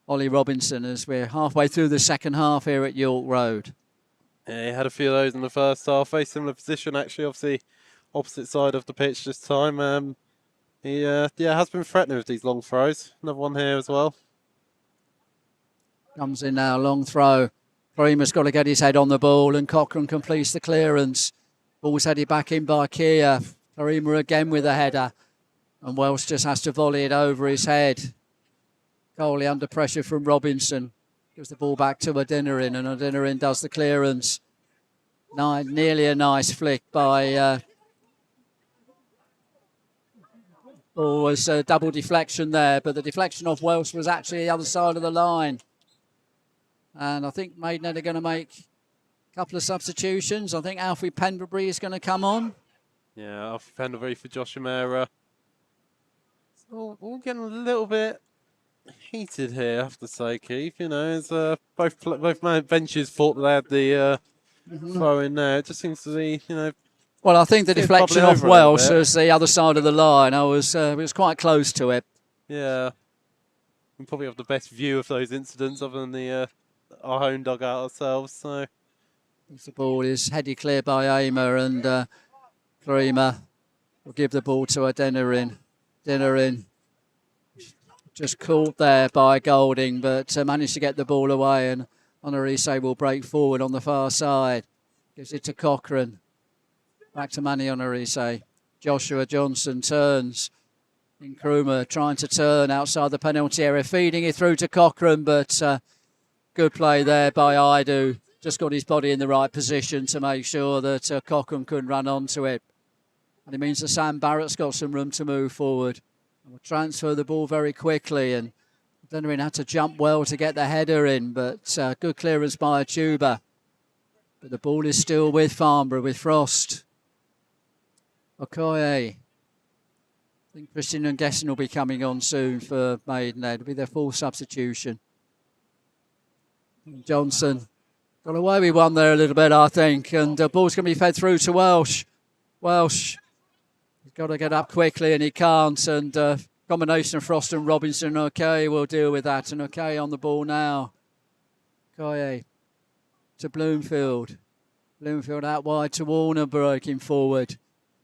Ollie Robinson as we're halfway through the second half here at York Road. Yeah, he had a few of those in the first half. Very similar position, actually, obviously opposite side of the pitch this time. He has been threatening with these long throws. Another one here as well. Comes in now, long throw. Freeman's got to get his head on the ball, and Cochrane completes the clearance. Ball's headed back in by Keir. Karima again with a header. And Welsh just has to volley it over his head. Coley under pressure from Robinson. Gives the ball back to Adinarin, and Adinarin does the clearance. Nearly a nice flick by... was a double deflection there, but the deflection off Welsh was actually the other side of the line. And I think Maidenhead are going to make couple of substitutions. I think Alfie Pendlebury is going to come on. Yeah, Alfie Pendlebury for Josh O'Meara. All getting a little bit heated here, I have to say, Keith. You know, as both benches thought they had the throw in there. It just seems to be, you know. Well, I think the deflection off Welsh was the other side of the line. It was quite close to it. Yeah, we probably have the best view of those incidents, other than our own dugout ourselves. So. The ball is headed clear by Aimer, and Karima will give the ball to Adinarin. Adinarin just caught there by Golding, but managed to get the ball away, and Honorise will break forward on the far side. Gives it to Cochrane. Back to Manny Honorise. Joshua Johnson turns. Nkrumah trying to turn outside the penalty area, feeding it through to Cochrane, but good play there by Idu. Just got his body in the right position to make sure that Cochrane couldn't run onto it. And it means that Sam Barrett's got some room to move forward. And will transfer the ball very quickly. And Adinarin had to jump well to get the header in, but good clearance by Achuba. But the ball is still with Farnborough, with Frost. Okoye. I think Christian and Gessen will be coming on soon for Maidenhead. It'll be their full substitution. And Johnson got away with one there a little bit, I think. And the ball's going to be fed through to Welsh. Welsh, he's got to get up quickly, and he can't. And combination of Frost and Robinson. Okay, we'll deal with that. And okay on the ball now. Okoye to Bloomfield. Bloomfield out wide to Warner, breaking forward.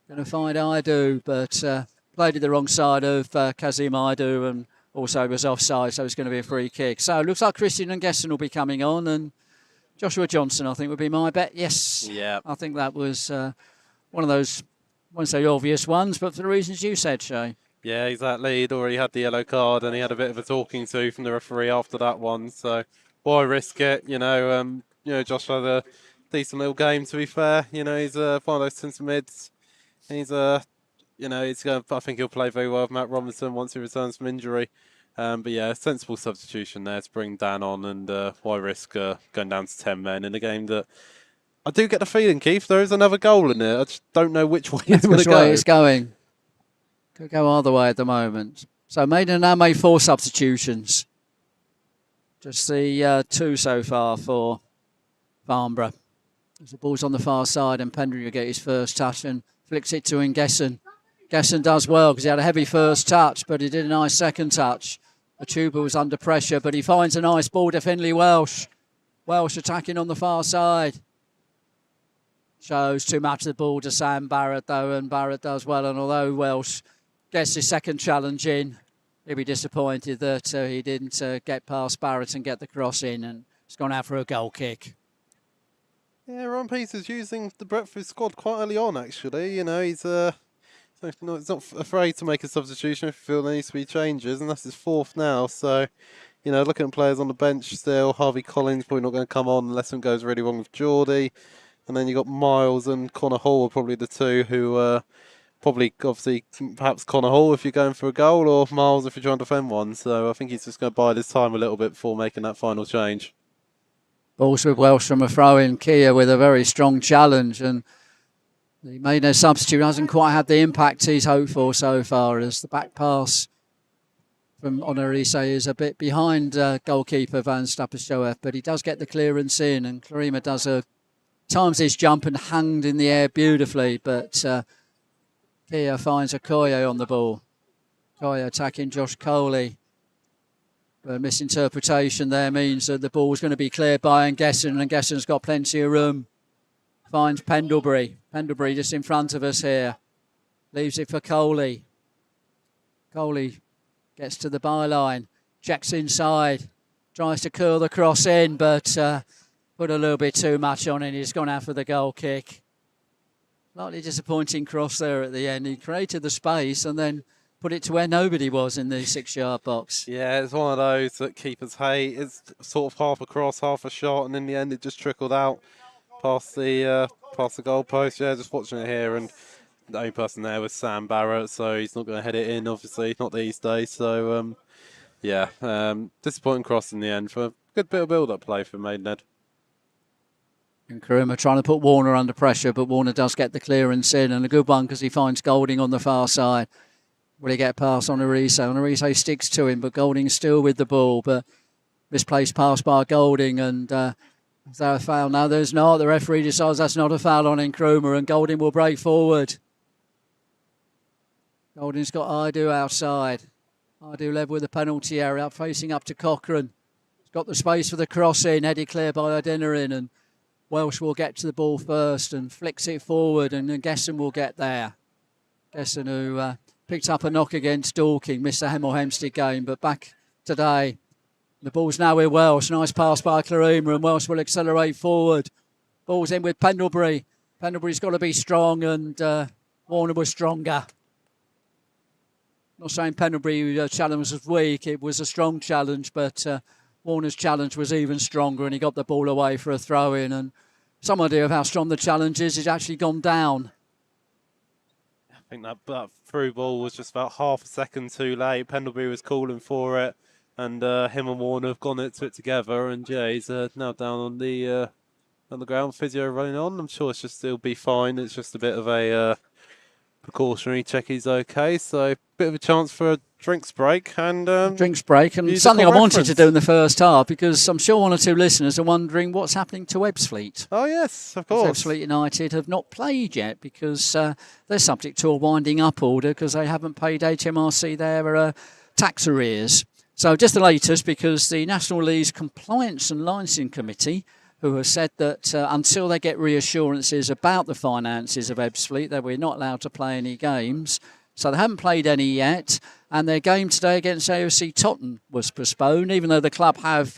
Going to find Idu, but played it the wrong side of Kazim Idu, and also was offside, so it's going to be a free kick. So it looks like Christian and Gessen will be coming on, and Joshua Johnson, I think, would be my bet. Yes. Yeah. I think that was one of those, I won't say obvious ones, but for the reasons you said, Shay. Yeah, exactly. He'd already had the yellow card, and he had a bit of a talking to from the referee after that one. So why risk it? You know, Josh had a decent little game, to be fair. You know, he's one of those centre mids. He's he's going. I think he'll play very well with Matt Robinson once he returns from injury. But yeah, sensible substitution there to bring Dan on, and why risk going down to 10 men in a game that I do get the feeling, Keith, there is another goal in it. I just don't know which way it's going to go. Which way it's going. Could go either way at the moment. So Maiden now made 4 substitutions. Just the 2 so far for Farnborough. As the ball's on the far side, and Pendry will get his first touch and flicks it to Gessen. Gessen does well because he had a heavy first touch, but he did a nice second touch. Achuba was under pressure, but he finds a nice ball to Finley Welsh. Welsh attacking on the far side. Shows too much of the ball to Sam Barrett, though, and Barrett does well. And although Welsh gets his second challenge in, he'll be disappointed that he didn't get past Barrett and get the cross in, and it's gone out for a goal kick. Yeah, Ron Peace is using the breadth of his squad quite early on, actually. You know, he's not afraid to make a substitution if he feels there needs to be changes, and that's his 4th now. So, you know, looking at players on the bench still, Harvey Collins probably not going to come on unless something goes really wrong with Geordie. And then you got Miles and Connor Hall are probably the 2 who probably, obviously, perhaps Connor Hall if you're going for a goal, or Miles if you're trying to defend one. So I think he's just going to bide his time a little bit before making that final change. Balls with Welsh from a throw-in. Kia with a very strong challenge, and the Maidenhead substitute hasn't quite had the impact he's hoped for so far, as the back pass from Honorise is a bit behind goalkeeper Van Stappershoef, but he does get the clearance in, and Karima does times his jump and hanged in the air beautifully, but Kia finds Okoye on the ball. Okoye attacking Josh Coley. But misinterpretation there means that the ball's going to be cleared by Ngeson, and Ngeson's got plenty of room. Finds Pendlebury. Pendlebury just in front of us here. Leaves it for Coley. Coley gets to the byline. Checks inside. Tries to curl the cross in, but put a little bit too much on it. He's gone out for the goal kick. Slightly disappointing cross there at the end. He created the space and then put it to where nobody was in the 6-yard box. Yeah, it's one of those that keepers hate. It's sort of half a cross, half a shot, and in the end it just trickled out past the goal post. Yeah, just watching it here, and the only person there was Sam Barrett, so he's not going to head it in, obviously, not these days. So, disappointing cross in the end for a good bit of build-up play for Maidenhead. And Karima trying to put Warner under pressure, but Warner does get the clearance in, and a good one because he finds Golding on the far side. Will he get past Honorise? Honorise sticks to him, but Golding's still with the ball, but misplaced pass by Golding, and is there a foul? No, there's not. The referee decides that's not a foul on Nkrumah, and Golding will break forward. Golding's got Idu outside. Idu led with the penalty area, facing up to Cochrane. He's got the space for the cross in, headed clear by Adeniran, and Welsh will get to the ball first and flicks it forward, and Gesson will get there. Gesson, who picked up a knock against Dorking, missed the Hemel Hempstead game, but back today. The ball's now with Welsh. Nice pass by Clarima, and Welsh will accelerate forward. Ball's in with Pendlebury. Pendlebury's got to be strong, and Warner was stronger. Not saying Pendlebury's challenge was weak. It was a strong challenge, but Warner's challenge was even stronger, and he got the ball away for a throw-in. And some idea of how strong the challenge is, it's actually gone down. I think that through ball was just about half a second too late. Pendlebury was calling for it, and him and Warner have gone into it together. And yeah, he's now down on the ground, physio running on. I'm sure he'll be fine. It's just a bit of a precautionary check. He's okay. So bit of a chance for a drinks break and something I wanted to do in the first half, because I'm sure one or two listeners are wondering what's happening to Ebbsfleet. Oh yes, of course. Ebbsfleet United have not played yet because they're subject to a winding up order because they haven't paid HMRC their tax arrears. So just the latest, because the National League's Compliance and Licensing Committee, who have said that until they get reassurances about the finances of Ebbsfleet, that we're not allowed to play any games. So they haven't played any yet, and their game today against AFC Tottenham was postponed, even though the club have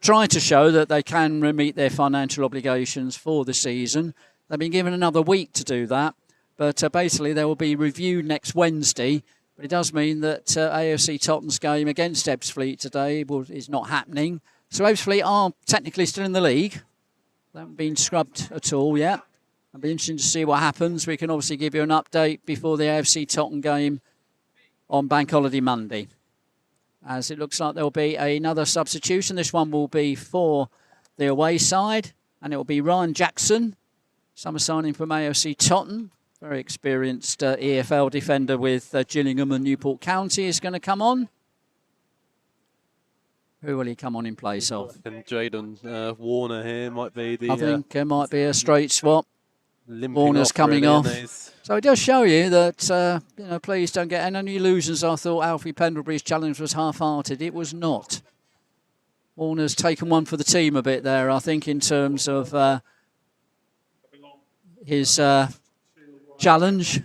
tried to show that they can meet their financial obligations for the season. They've been given another week to do that, but basically they will be reviewed next Wednesday. But it does mean that AFC Tottenham's game against Ebbsfleet today is not happening. So Ebbsfleet are technically still in the league. They haven't been scrubbed at all yet. It'll be interesting to see what happens. We can obviously give you an update before the AFC Tottenham game on Bank Holiday Monday, as it looks like there will be another substitution. This one will be for the away side, and it will be Ryan Jackson, summer signing from AFC Tottenham. Very experienced EFL defender with Gillingham and Newport County is going to come on. Who will he come on in place of? And Jaden Warner here might be the... I think it might be a straight swap. Warner's coming off. So it does show you that, please don't get any illusions. I thought Alfie Pendlebury's challenge was half-hearted. It was not. Warner's taken one for the team a bit there, I think, in terms of his challenge.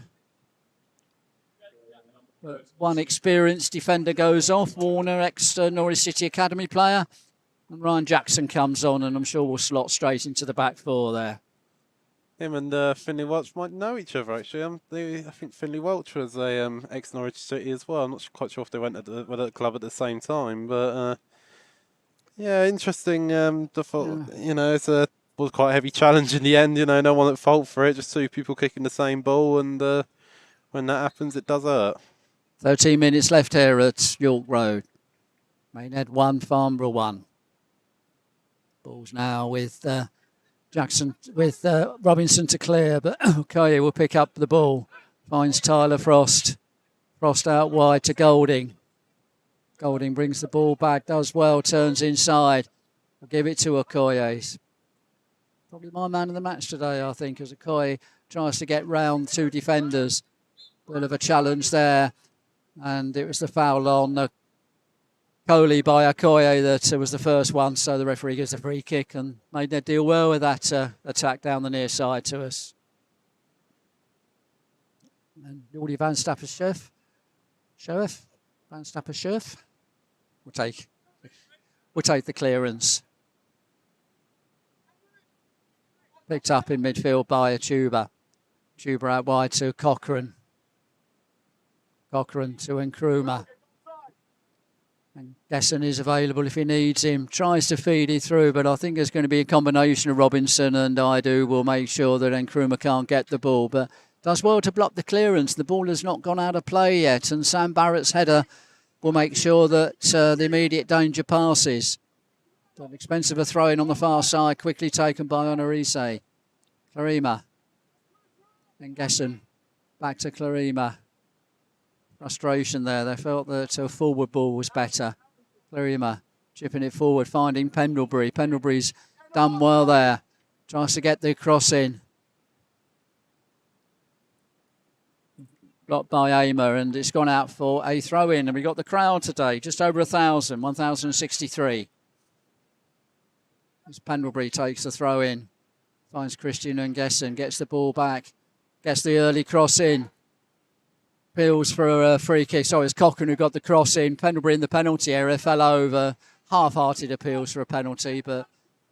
But one experienced defender goes off. Warner, ex-Norwich City Academy player. And Ryan Jackson comes on, and I'm sure we'll slot straight into the back four there. Him and Finley Welch might know each other, actually. I think Finley Welch was a ex-Norwich City as well. I'm not quite sure if they were at the club at the same time. But, interesting. Was quite a heavy challenge in the end. No one at fault for it. Just two people kicking the same ball. And when that happens, it does hurt. 13 minutes left here at York Road. Maidenhead 1, Farnborough 1. Ball's now with Robinson to clear, but Okoye will pick up the ball. Finds Tyler Frost. Frost out wide to Golding. Golding brings the ball back, does well, turns inside. We'll give it to Okoye. He's probably my man of the match today, I think, as Okoye tries to get round 2 defenders. Bit of a challenge there. And it was the foul on Coley by Okoye that was the first one. So the referee gives a free kick and Maidenhead deal well with that attack down the near side to us. And Jordi Van Stapper Sheriff. Van Stapper Sheriff. We'll take the clearance. Picked up in midfield by a Tuba. Tuba out wide to Cochrane. Cochrane to Nkrumah. And Gesson is available if he needs him. Tries to feed it through, but I think there's going to be a combination of Robinson and Idu will make sure that Nkrumah can't get the ball. But does well to block the clearance. The ball has not gone out of play yet. And Sam Barrett's header will make sure that the immediate danger passes. An expensive a throw-in on the far side. Quickly taken by Honorise. Clarima. And Gesson back to Clarima. Frustration there. They felt that a forward ball was better. Clarima chipping it forward, finding Pendlebury. Pendlebury's done well there. Tries to get the cross in. Blocked by Amer, and it's gone out for a throw-in. And we got the crowd today, just over 1,000, 1,063. As Pendlebury takes the throw-in. Finds Christian and Gesson, gets the ball back. Gets the early cross in. Appeals for a free kick. Sorry, it's Cochrane who got the cross in. Pendlebury in the penalty area fell over. Half-hearted appeals for a penalty, but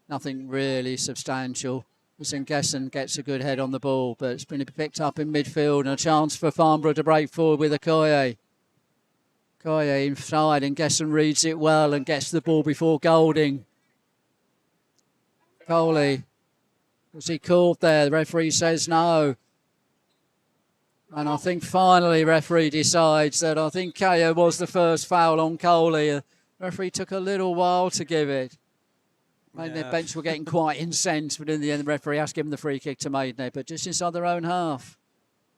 nothing really substantial. Gesson gets a good head on the ball, but it's been picked up in midfield and a chance for Farnborough to break forward with Okoye. Okoye inside and Gesson reads it well and gets the ball before Golding. Coley. Was he called there? The referee says no. And I think finally referee decides that I think KO was the first foul on Coley. The referee took a little while to give it. Maidenhead bench were getting quite incensed, but in the end the referee has given the free kick to Maidenhead, but just inside their own half.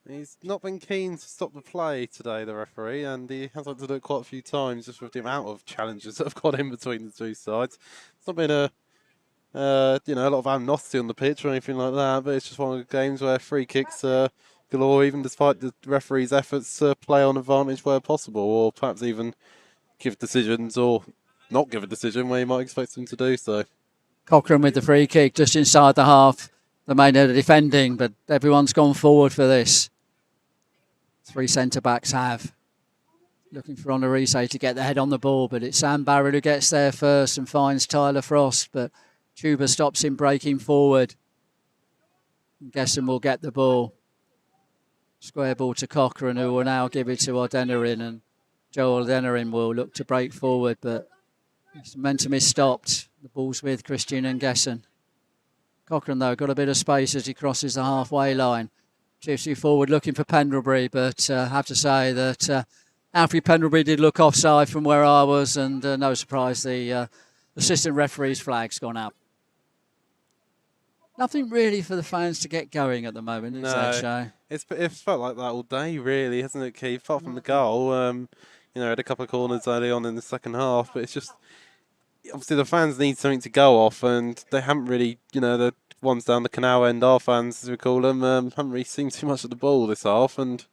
He's not been keen to stop the play today, the referee, and he has had to do it quite a few times just with the amount of challenges that have gone in between the two sides. It's not been a lot of animosity on the pitch or anything like that, but it's just one of the games where free kicks galore, even despite the referee's efforts to play on advantage where possible, or perhaps even give decisions or not give a decision where you might expect them to do so. Cochrane with the free kick just inside the half. The Maidenhead are defending, but everyone's gone forward for this. 3 centre-backs have. Looking for Honorise to get the head on the ball, but it's Sam Barrett who gets there first and finds Tyler Frost, but Tuba stops him breaking forward. Gesson will get the ball. Square ball to Cochrane, who will now give it to Adeniran, and Joel Adeniran will look to break forward, but his momentum is stopped. The ball's with Christian and Gesson. Cochrane, though, got a bit of space as he crosses the halfway line. Chiefs you forward looking for Pendlebury, but I have to say that Alfie Pendlebury did look offside from where I was, and no surprise the assistant referee's flag's gone up. Nothing really for the fans to get going at the moment, is there, Shay? It's felt like that all day, really, hasn't it, Keith? Apart from the goal, had a couple of corners early on in the second half, but it's just obviously the fans need something to go off, and they haven't really, the ones down the canal end, our fans as we call them, haven't really seen too much of the ball this half, and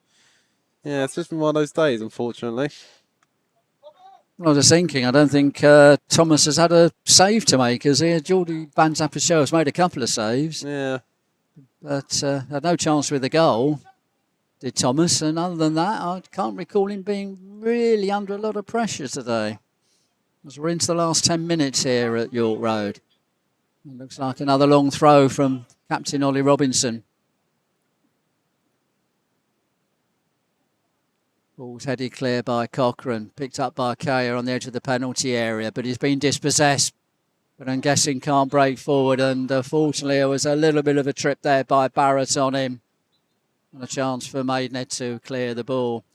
yeah, it's just been one of those days, unfortunately. Well, I was thinking, I don't think Thomas has had a save to make, has he? Jordi Van Zappa has made a couple of saves. Yeah. But had no chance with the goal, did Thomas. And other than that, I can't recall him being really under a lot of pressure today. As we're into the last 10 minutes here at York Road. It looks like another long throw from Captain Ollie Robinson. Ball's headed clear by Cochrane, picked up by Kaya on the edge of the penalty area, but he's been dispossessed. But I'm guessing can't break forward, and fortunately there was a little bit of a trip there by Barrett on him. And a chance for Maidenhead to clear the ball.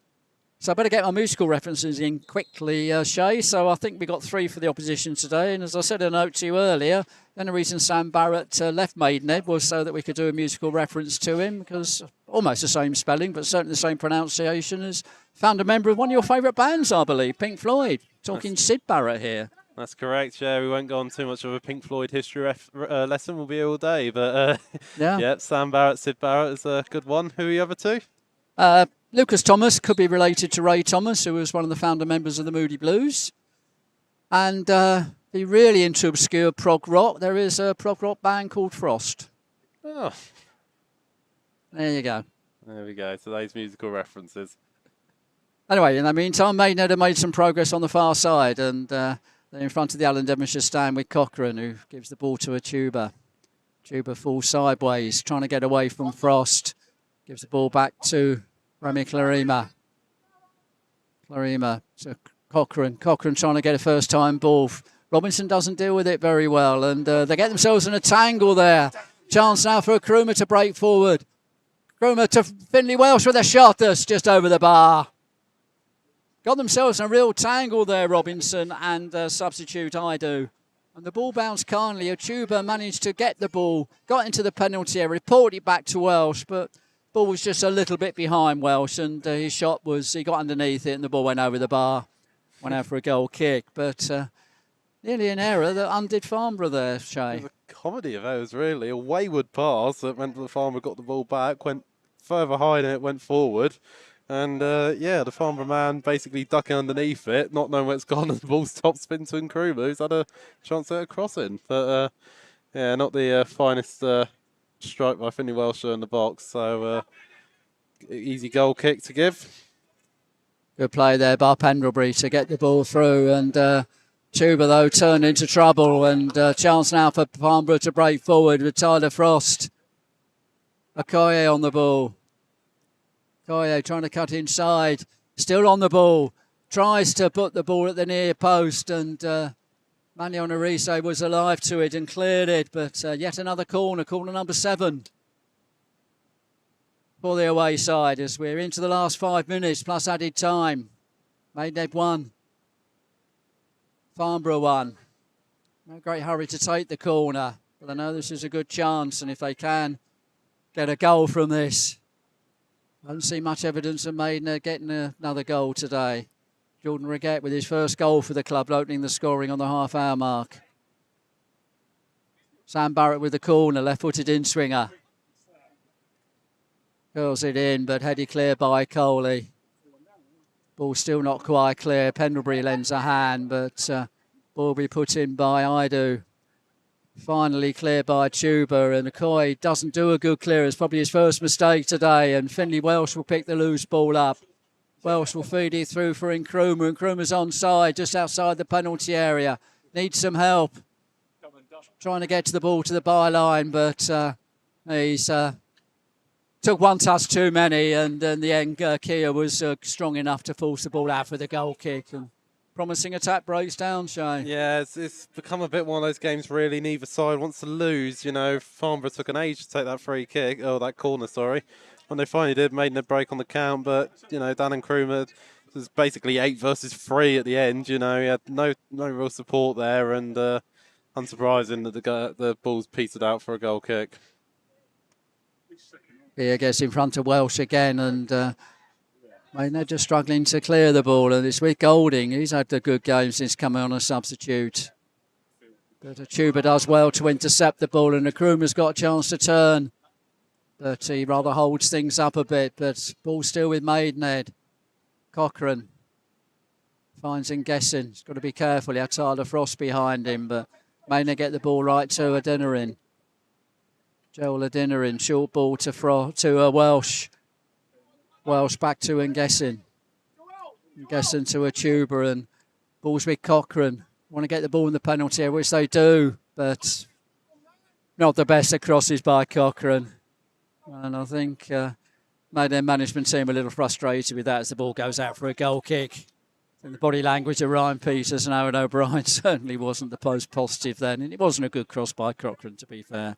So I better get my musical references in quickly, Shay. So I think we got 3 for the opposition today. And as I said in a note to you earlier, the only reason Sam Barrett left Maidenhead was so that we could do a musical reference to him, because almost the same spelling, but certainly the same pronunciation, as found a member of one of your favourite bands, I believe, Pink Floyd. Talking Sid Barrett here. That's correct, yeah. We won't go on too much of a Pink Floyd history lesson. We'll be here all day. But yeah, Sam Barrett, Sid Barrett is a good one. Who are the other 2? Lucas Thomas could be related to Ray Thomas, who was one of the founder members of the Moody Blues. And the really into obscure prog rock, there is a prog rock band called Frost. Oh. There you go. There we go. Today's musical references. Anyway, in the meantime, Maidenhead have made some progress on the far side, and they're in front of the Alan Devonshire stand with Cochrane, who gives the ball to a Tuber. Tuber falls sideways, trying to get away from Frost. Gives the ball back to Remy Clarima. Clarima to Cochrane. Cochrane trying to get a first-time ball. Robinson doesn't deal with it very well, and they get themselves in a tangle there. Chance now for Krumah to break forward. Krumah to Finley Welsh with a shot that's just over the bar. Got themselves in a real tangle there, Robinson and substitute Idu. And the ball bounced kindly. A Tuber managed to get the ball, got into the penalty area, reported it back to Welsh, but ball was just a little bit behind Welsh, and his shot was, he got underneath it and the ball went over the bar, went out for a goal kick. But nearly an error that undid Farnborough there, Shay. It was a comedy of errors, really. A wayward pass that meant the Farnborough got the ball back, went further high than it went forward. And the Farnborough man basically ducking underneath it, not knowing where it's gone, and the ball's top spin to Krumah, who's had a chance at a crossing. But not the finest strike by Finley Welsh in the box. So easy goal kick to give. Good play there by Pendlebury to get the ball through, and Tuber though turned into trouble, and chance now for Farnborough to break forward with Tyler Frost. Okoye on the ball. Okoye trying to cut inside, still on the ball, tries to put the ball at the near post, and Mannion Arise was alive to it and cleared it, but yet another corner number 7 for the away side as we're into the last 5 minutes plus added time. Maidenhead 1, Farnborough 1. No great hurry to take the corner, but I know this is a good chance, and if they can get a goal from this, I don't see much evidence of Maidenhead getting another goal today. Jordan Reguette with his first goal for the club, opening the scoring on the half-hour mark. Sam Barrett with the corner, left-footed in-swinger. Curls it in, but headed clear by Coley. Ball still not quite clear. Pendlebury lends a hand, but ball will be put in by Idu. Finally cleared by Tuber, and Okoye doesn't do a good clearance. Probably his first mistake today, and Finley Welsh will pick the loose ball up. Welsh will feed it through for Krumah, and Krumah's onside, just outside the penalty area. Needs some help. Trying to get to the ball to the byline, but he's took one touch too many, and in the end, Kia was strong enough to force the ball out for the goal kick. And promising attack breaks down, Shane. Yeah, it's become a bit one of those games, really. Neither side wants to lose. You know, Farnborough took an age to take that free kick, that corner, sorry. When they finally did, made a break on the count, but, you know, Dan and Krumah was basically 8 versus 3 at the end. You know, he had no real support there, and unsurprising that the ball's petered out for a goal kick. He gets in front of Welsh again, and they're just struggling to clear the ball. And it's with Golding. He's had a good game since coming on a substitute. But Tuber does well to intercept the ball, and Krumah's got a chance to turn. But he rather holds things up a bit. But ball still with Maidenhead. Cochrane finds Nguessin. He's got to be careful. He had Tyler Frost behind him, but Maidenhead get the ball right to Adeniran. Joel Adeniran, short ball to Welsh. Welsh back to Nguessin. Nguessin to a Tuber, and ball's with Cochrane. Want to get the ball in the penalty area, which they do, but not the best of crosses by Cochrane. And I think Maidenhead management team a little frustrated with that as the ball goes out for a goal kick. And the body language of Ryan Peters and Aaron O'Brien certainly wasn't the most positive then, and it wasn't a good cross by Cochrane, to be fair.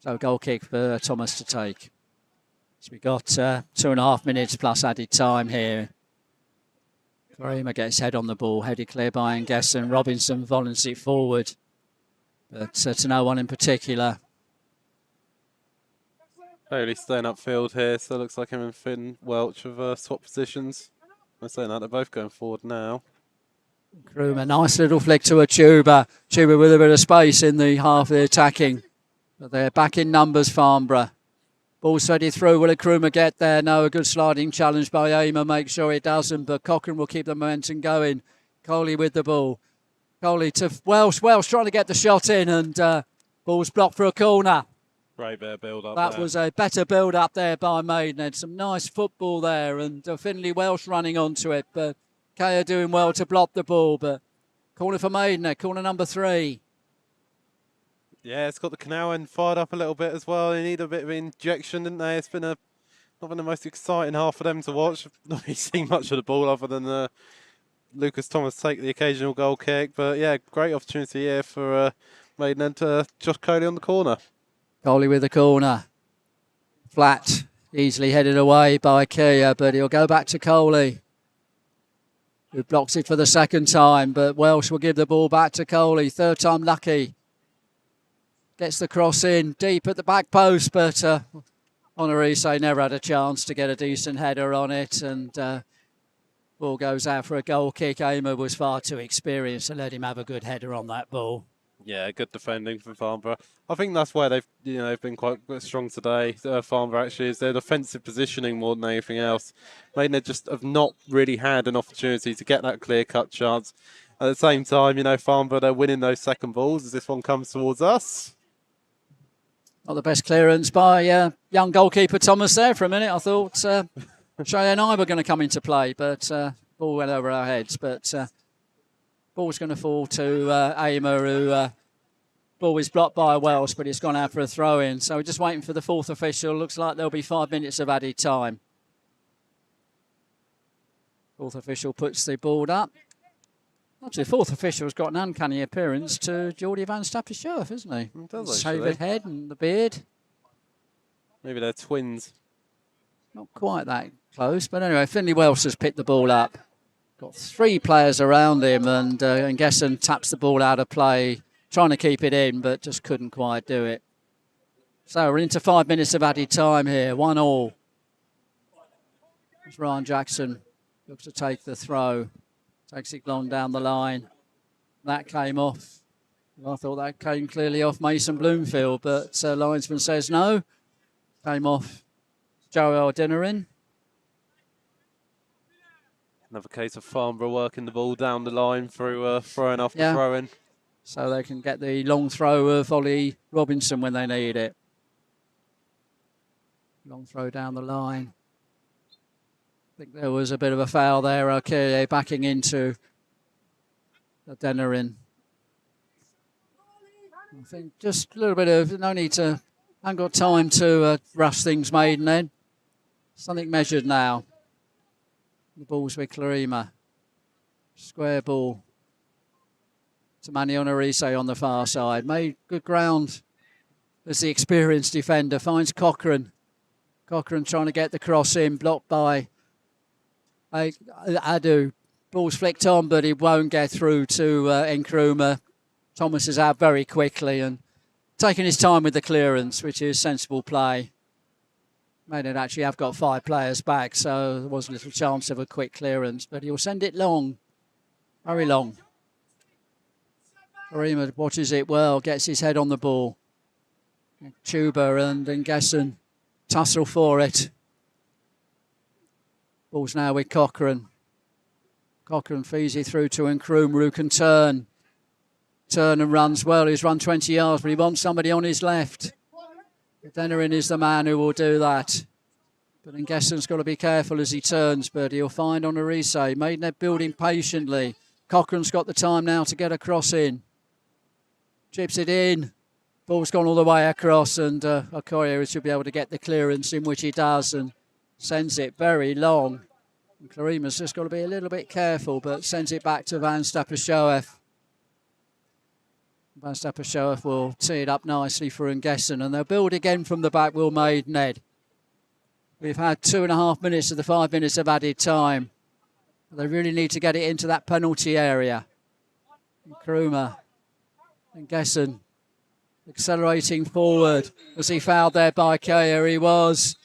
So goal kick for Thomas to take. So we've got 2.5 minutes plus added time here. Karima gets head on the ball, headed clear by Ngessen. Robinson volunteers it forward, but to no one in particular. Bailey staying upfield here, so it looks like him and Finn Welch have swapped positions. I'm saying that they're both going forward now. Kruma, nice little flick to a Tuba. Tuba with a bit of space in the half of the attacking. But they're back in numbers, Farnborough. Ball threaded through. Will Kruma get there? No, a good sliding challenge by Aimer. Make sure it doesn't, but Cochrane will keep the momentum going. Coley with the ball. Coley to Welsh. Welsh trying to get the shot in, and ball's blocked for a corner. Great bit of build-up That there. was a better build-up there by Maidenhead. Some nice football there, and Finley Welsh running onto it, but Kaya doing well to block the ball, but corner for Maidenhead, corner number 3. Yeah, it's got the canal end fired up a little bit as well. They need a bit of injection, didn't they? It's been not been the most exciting half for them to watch. Not really seen much of the ball other than Lucas Thomas take the occasional goal kick. But yeah, great opportunity here for Maidenhead. Josh Coley on the corner. Coley with the corner. Flat, easily headed away by Kaya, but he'll go back to Coley, who blocks it for the second time, but Welsh will give the ball back to Coley. Third time lucky. Gets the cross in deep at the back post, but Honorise never had a chance to get a decent header on it, and ball goes out for a goal kick. Aimer was far too experienced to let him have a good header on that ball. Yeah, good defending from Farnborough. I think that's where they've been quite strong today. Farnborough actually is their defensive positioning more than anything else. Maidenhead just have not really had an opportunity to get that clear-cut chance. At the same time, Farnborough, they're winning those second balls as this one comes towards us. Not the best clearance by young goalkeeper Thomas there for a minute. I thought Cheyenne and I were going to come into play, but ball went over our heads. But ball's going to fall to Aimer, who ball is blocked by Welsh, but it's gone out for a throw-in. So we're just waiting for the fourth official. Looks like there'll be 5 minutes of added time. Fourth official puts the ball up. Actually, the fourth official's got an uncanny appearance to Geordie Van Stappenshurf, isn't he? It does, Shaved head and the beard. Maybe they're twins. Not quite that close, but anyway, Finley Welsh has picked the ball up. Got 3 players around him, and Ngessen taps the ball out of play, trying to keep it in, but just couldn't quite do it. So we're into 5 minutes of added time here, 1-1. As Ryan Jackson looks to take the throw. Takes it long down the line. That came off. I thought that came clearly off Mason Bloomfield, but linesman says no. Came off Joel Dinnerin. Another case of Farnborough working the ball down the line through throwing after throwing. So they can get the long throw of Ollie Robinson when they need it. Long throw down the line. I think there was a bit of a foul there. Okoye backing into the Dinnerin. I think just a little bit of, no need to, haven't got time to rush things, Maidenhead. Something measured now. The ball's with Clarima. Square ball to Manny Honorise on the far side. Made good ground as the experienced defender. Finds Cochrane. Cochrane trying to get the cross in, blocked by Adu. Ball's flicked on, but he won't get through to Nkrumah. Thomas is out very quickly and taking his time with the clearance, which is sensible play. Maidenhead actually have got 5 players back, so there was little chance of a quick clearance, but he'll send it long, very long. Karima watches it well, gets his head on the ball. Tuba and Ngessen tussle for it. Ball's now with Cochrane. Cochrane feeds it through to Nkrumah, who can turn. Turn and runs well. He's run 20 yards, but he wants somebody on his left. Dinnerin is the man who will do that. But Ngessen's got to be careful as he turns, but he'll find Honorise. Maidenhead building patiently. Cochrane's got the time now to get a cross in. Chips it in. Ball's gone all the way across, and Okoye should be able to get the clearance, in which he does, and sends it very long. And Clarima's just got to be a little bit careful, but sends it back to Van Stappenshurf. Van Stappershoef will tee it up nicely for Ungessen, and they'll build again from the back, will Maidenhead. We've had 2.5 minutes of the 5 minutes of added time. They really need to get it into that penalty area. Krumer and Gessen accelerating forward. Was he fouled there by Kaya? He was.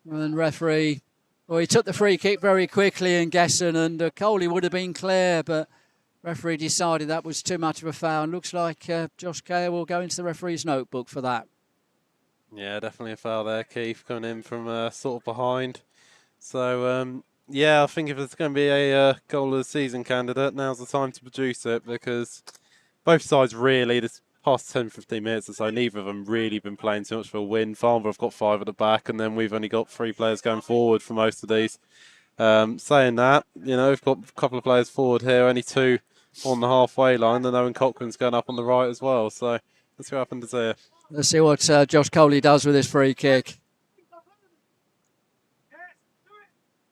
And referee, well, he took the free kick very quickly in Gessen, and Coley would have been clear, but referee decided that was too much of a foul. And looks like Josh Kaya will go into the referee's notebook for that. Yeah, definitely a foul there, Keith, coming in from sort of behind. So, yeah, I think if it's going to be a goal of the season candidate, now's the time to produce it, because both sides really, this past 10-15 minutes or so, neither of them really been playing too much for a win. Farnborough have got 5 at the back, and then we've only got 3 players going forward for most of these. Saying that, we've got a couple of players forward here, only 2 on the halfway line, and Owen Cochrane's going up on the right as well. So let's see what happens there. Let's see what Josh Coley does with his free kick.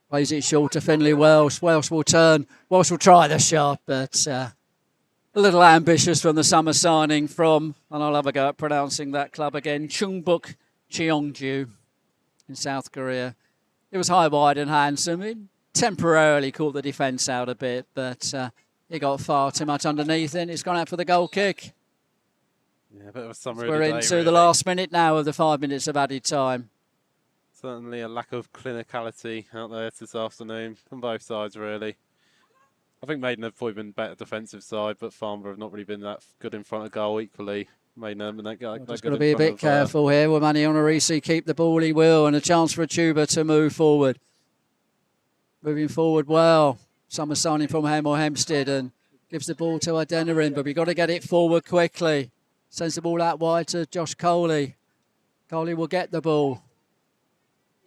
Plays it short to Finley Welsh. Welsh will turn. Welsh will try the shot, but a little ambitious from the summer signing from, and I'll have a go at pronouncing that club again, Chungbuk Cheongju in South Korea. It was high, wide and handsome. It temporarily caught the defence out a bit, but he got far too much underneath it, and it's gone out for the goal kick. Yeah, a bit of a summary. We're into the last minute now of the 5 minutes of added time. Certainly a lack of clinicality out there this afternoon from both sides, really. I think Maidenhead have probably been better defensive side, but Farnborough have not really been that good in front of goal equally. Maidenhead and that guy. Just got to be a bit careful here. Will Manny Honorisi keep the ball? He will, and a chance for a Tuba to move forward. Moving forward well. Summer signing from Hemel Hempstead and gives the ball to Adeniran, but we've got to get it forward quickly. Sends the ball out wide to Josh Coley. Coley will get the ball.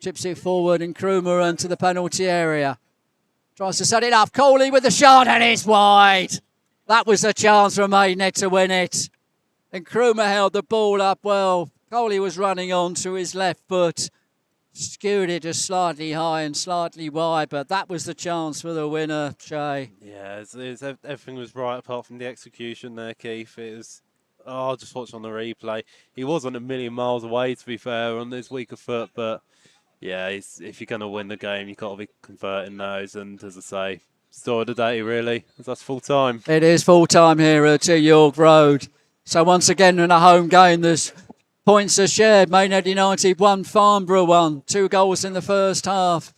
Chips it forward and Krumer into the penalty area. Tries to set it up. Coley with the shot and it's wide. That was a chance for Maidenhead to win it. And Krumer held the ball up well. Coley was running on to his left foot. Skewed it just slightly high and slightly wide, but that was the chance for the winner, Shay. Yeah, everything was right apart from the execution there, Keith. It was... Oh, just watch on the replay. He wasn't a million miles away, to be fair, on his weaker foot, but yeah, if you're going to win the game, you've got to be converting those. And as I say, story of the day, really, that's full time. It is full time here at York Road. So once again, in a home game, there's points are shared. Maidenhead United 1, Farnborough 1. 2 goals in the first half.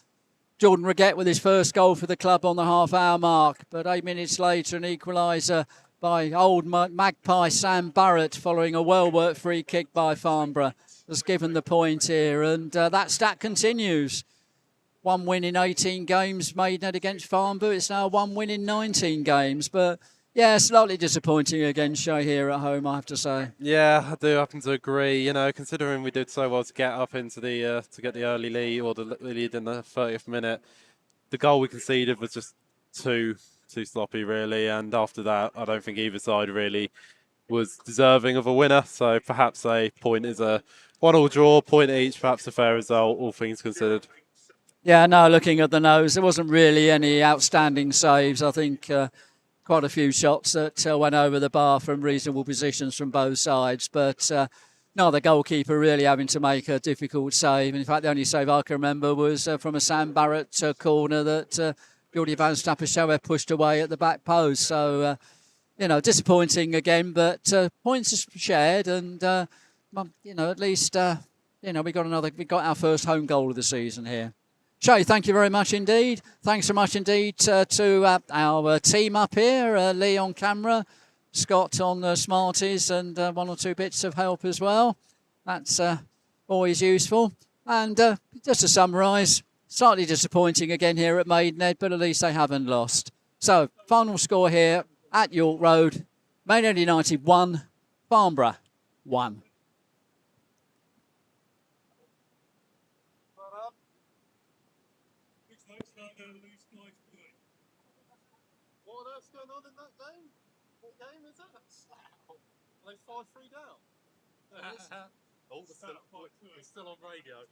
Jordan Reguette with his first goal for the club on the half-hour mark. But 8 minutes later, an equaliser by old Magpie Sam Barrett following a well-worked free kick by Farnborough has given the point here, and that stat continues. 1 win in 18 games, Maidenhead against Farnborough. It's now 1 win in 19 games, but yeah, slightly disappointing against Shay here at home, I have to say. Yeah, I do happen to agree. Considering we did so well to get up into the to get the early lead or the lead in the 30th minute, the goal we conceded was just too sloppy, really. And after that, I don't think either side really was deserving of a winner. So perhaps a point is a 1-1 draw, point each, perhaps a fair result, all things considered. Yeah, no, looking at the nose, there wasn't really any outstanding saves. I think quite a few shots that went over the bar from reasonable positions from both sides. But no, the goalkeeper really having to make a difficult save. In fact, the only save I can remember was from a Sam Barrett corner that Geordie Van Stappershoef pushed away at the back post. So, disappointing again, but points are shared, and at least we got our first home goal of the season here. Shay, thank you very much indeed. Thanks so much indeed to our team up here, Lee on camera, Scott on Smarties, and 1 or 2 bits of help as well. That's always useful. And just to summarise, slightly disappointing again here at Maidenhead, but at least they haven't lost. So, final score here at York Road, Maidenhead United 1, Farnborough 1. What on earth's going on in that game? What game is it? Are they 5-3 down? Oh, it's still on radio.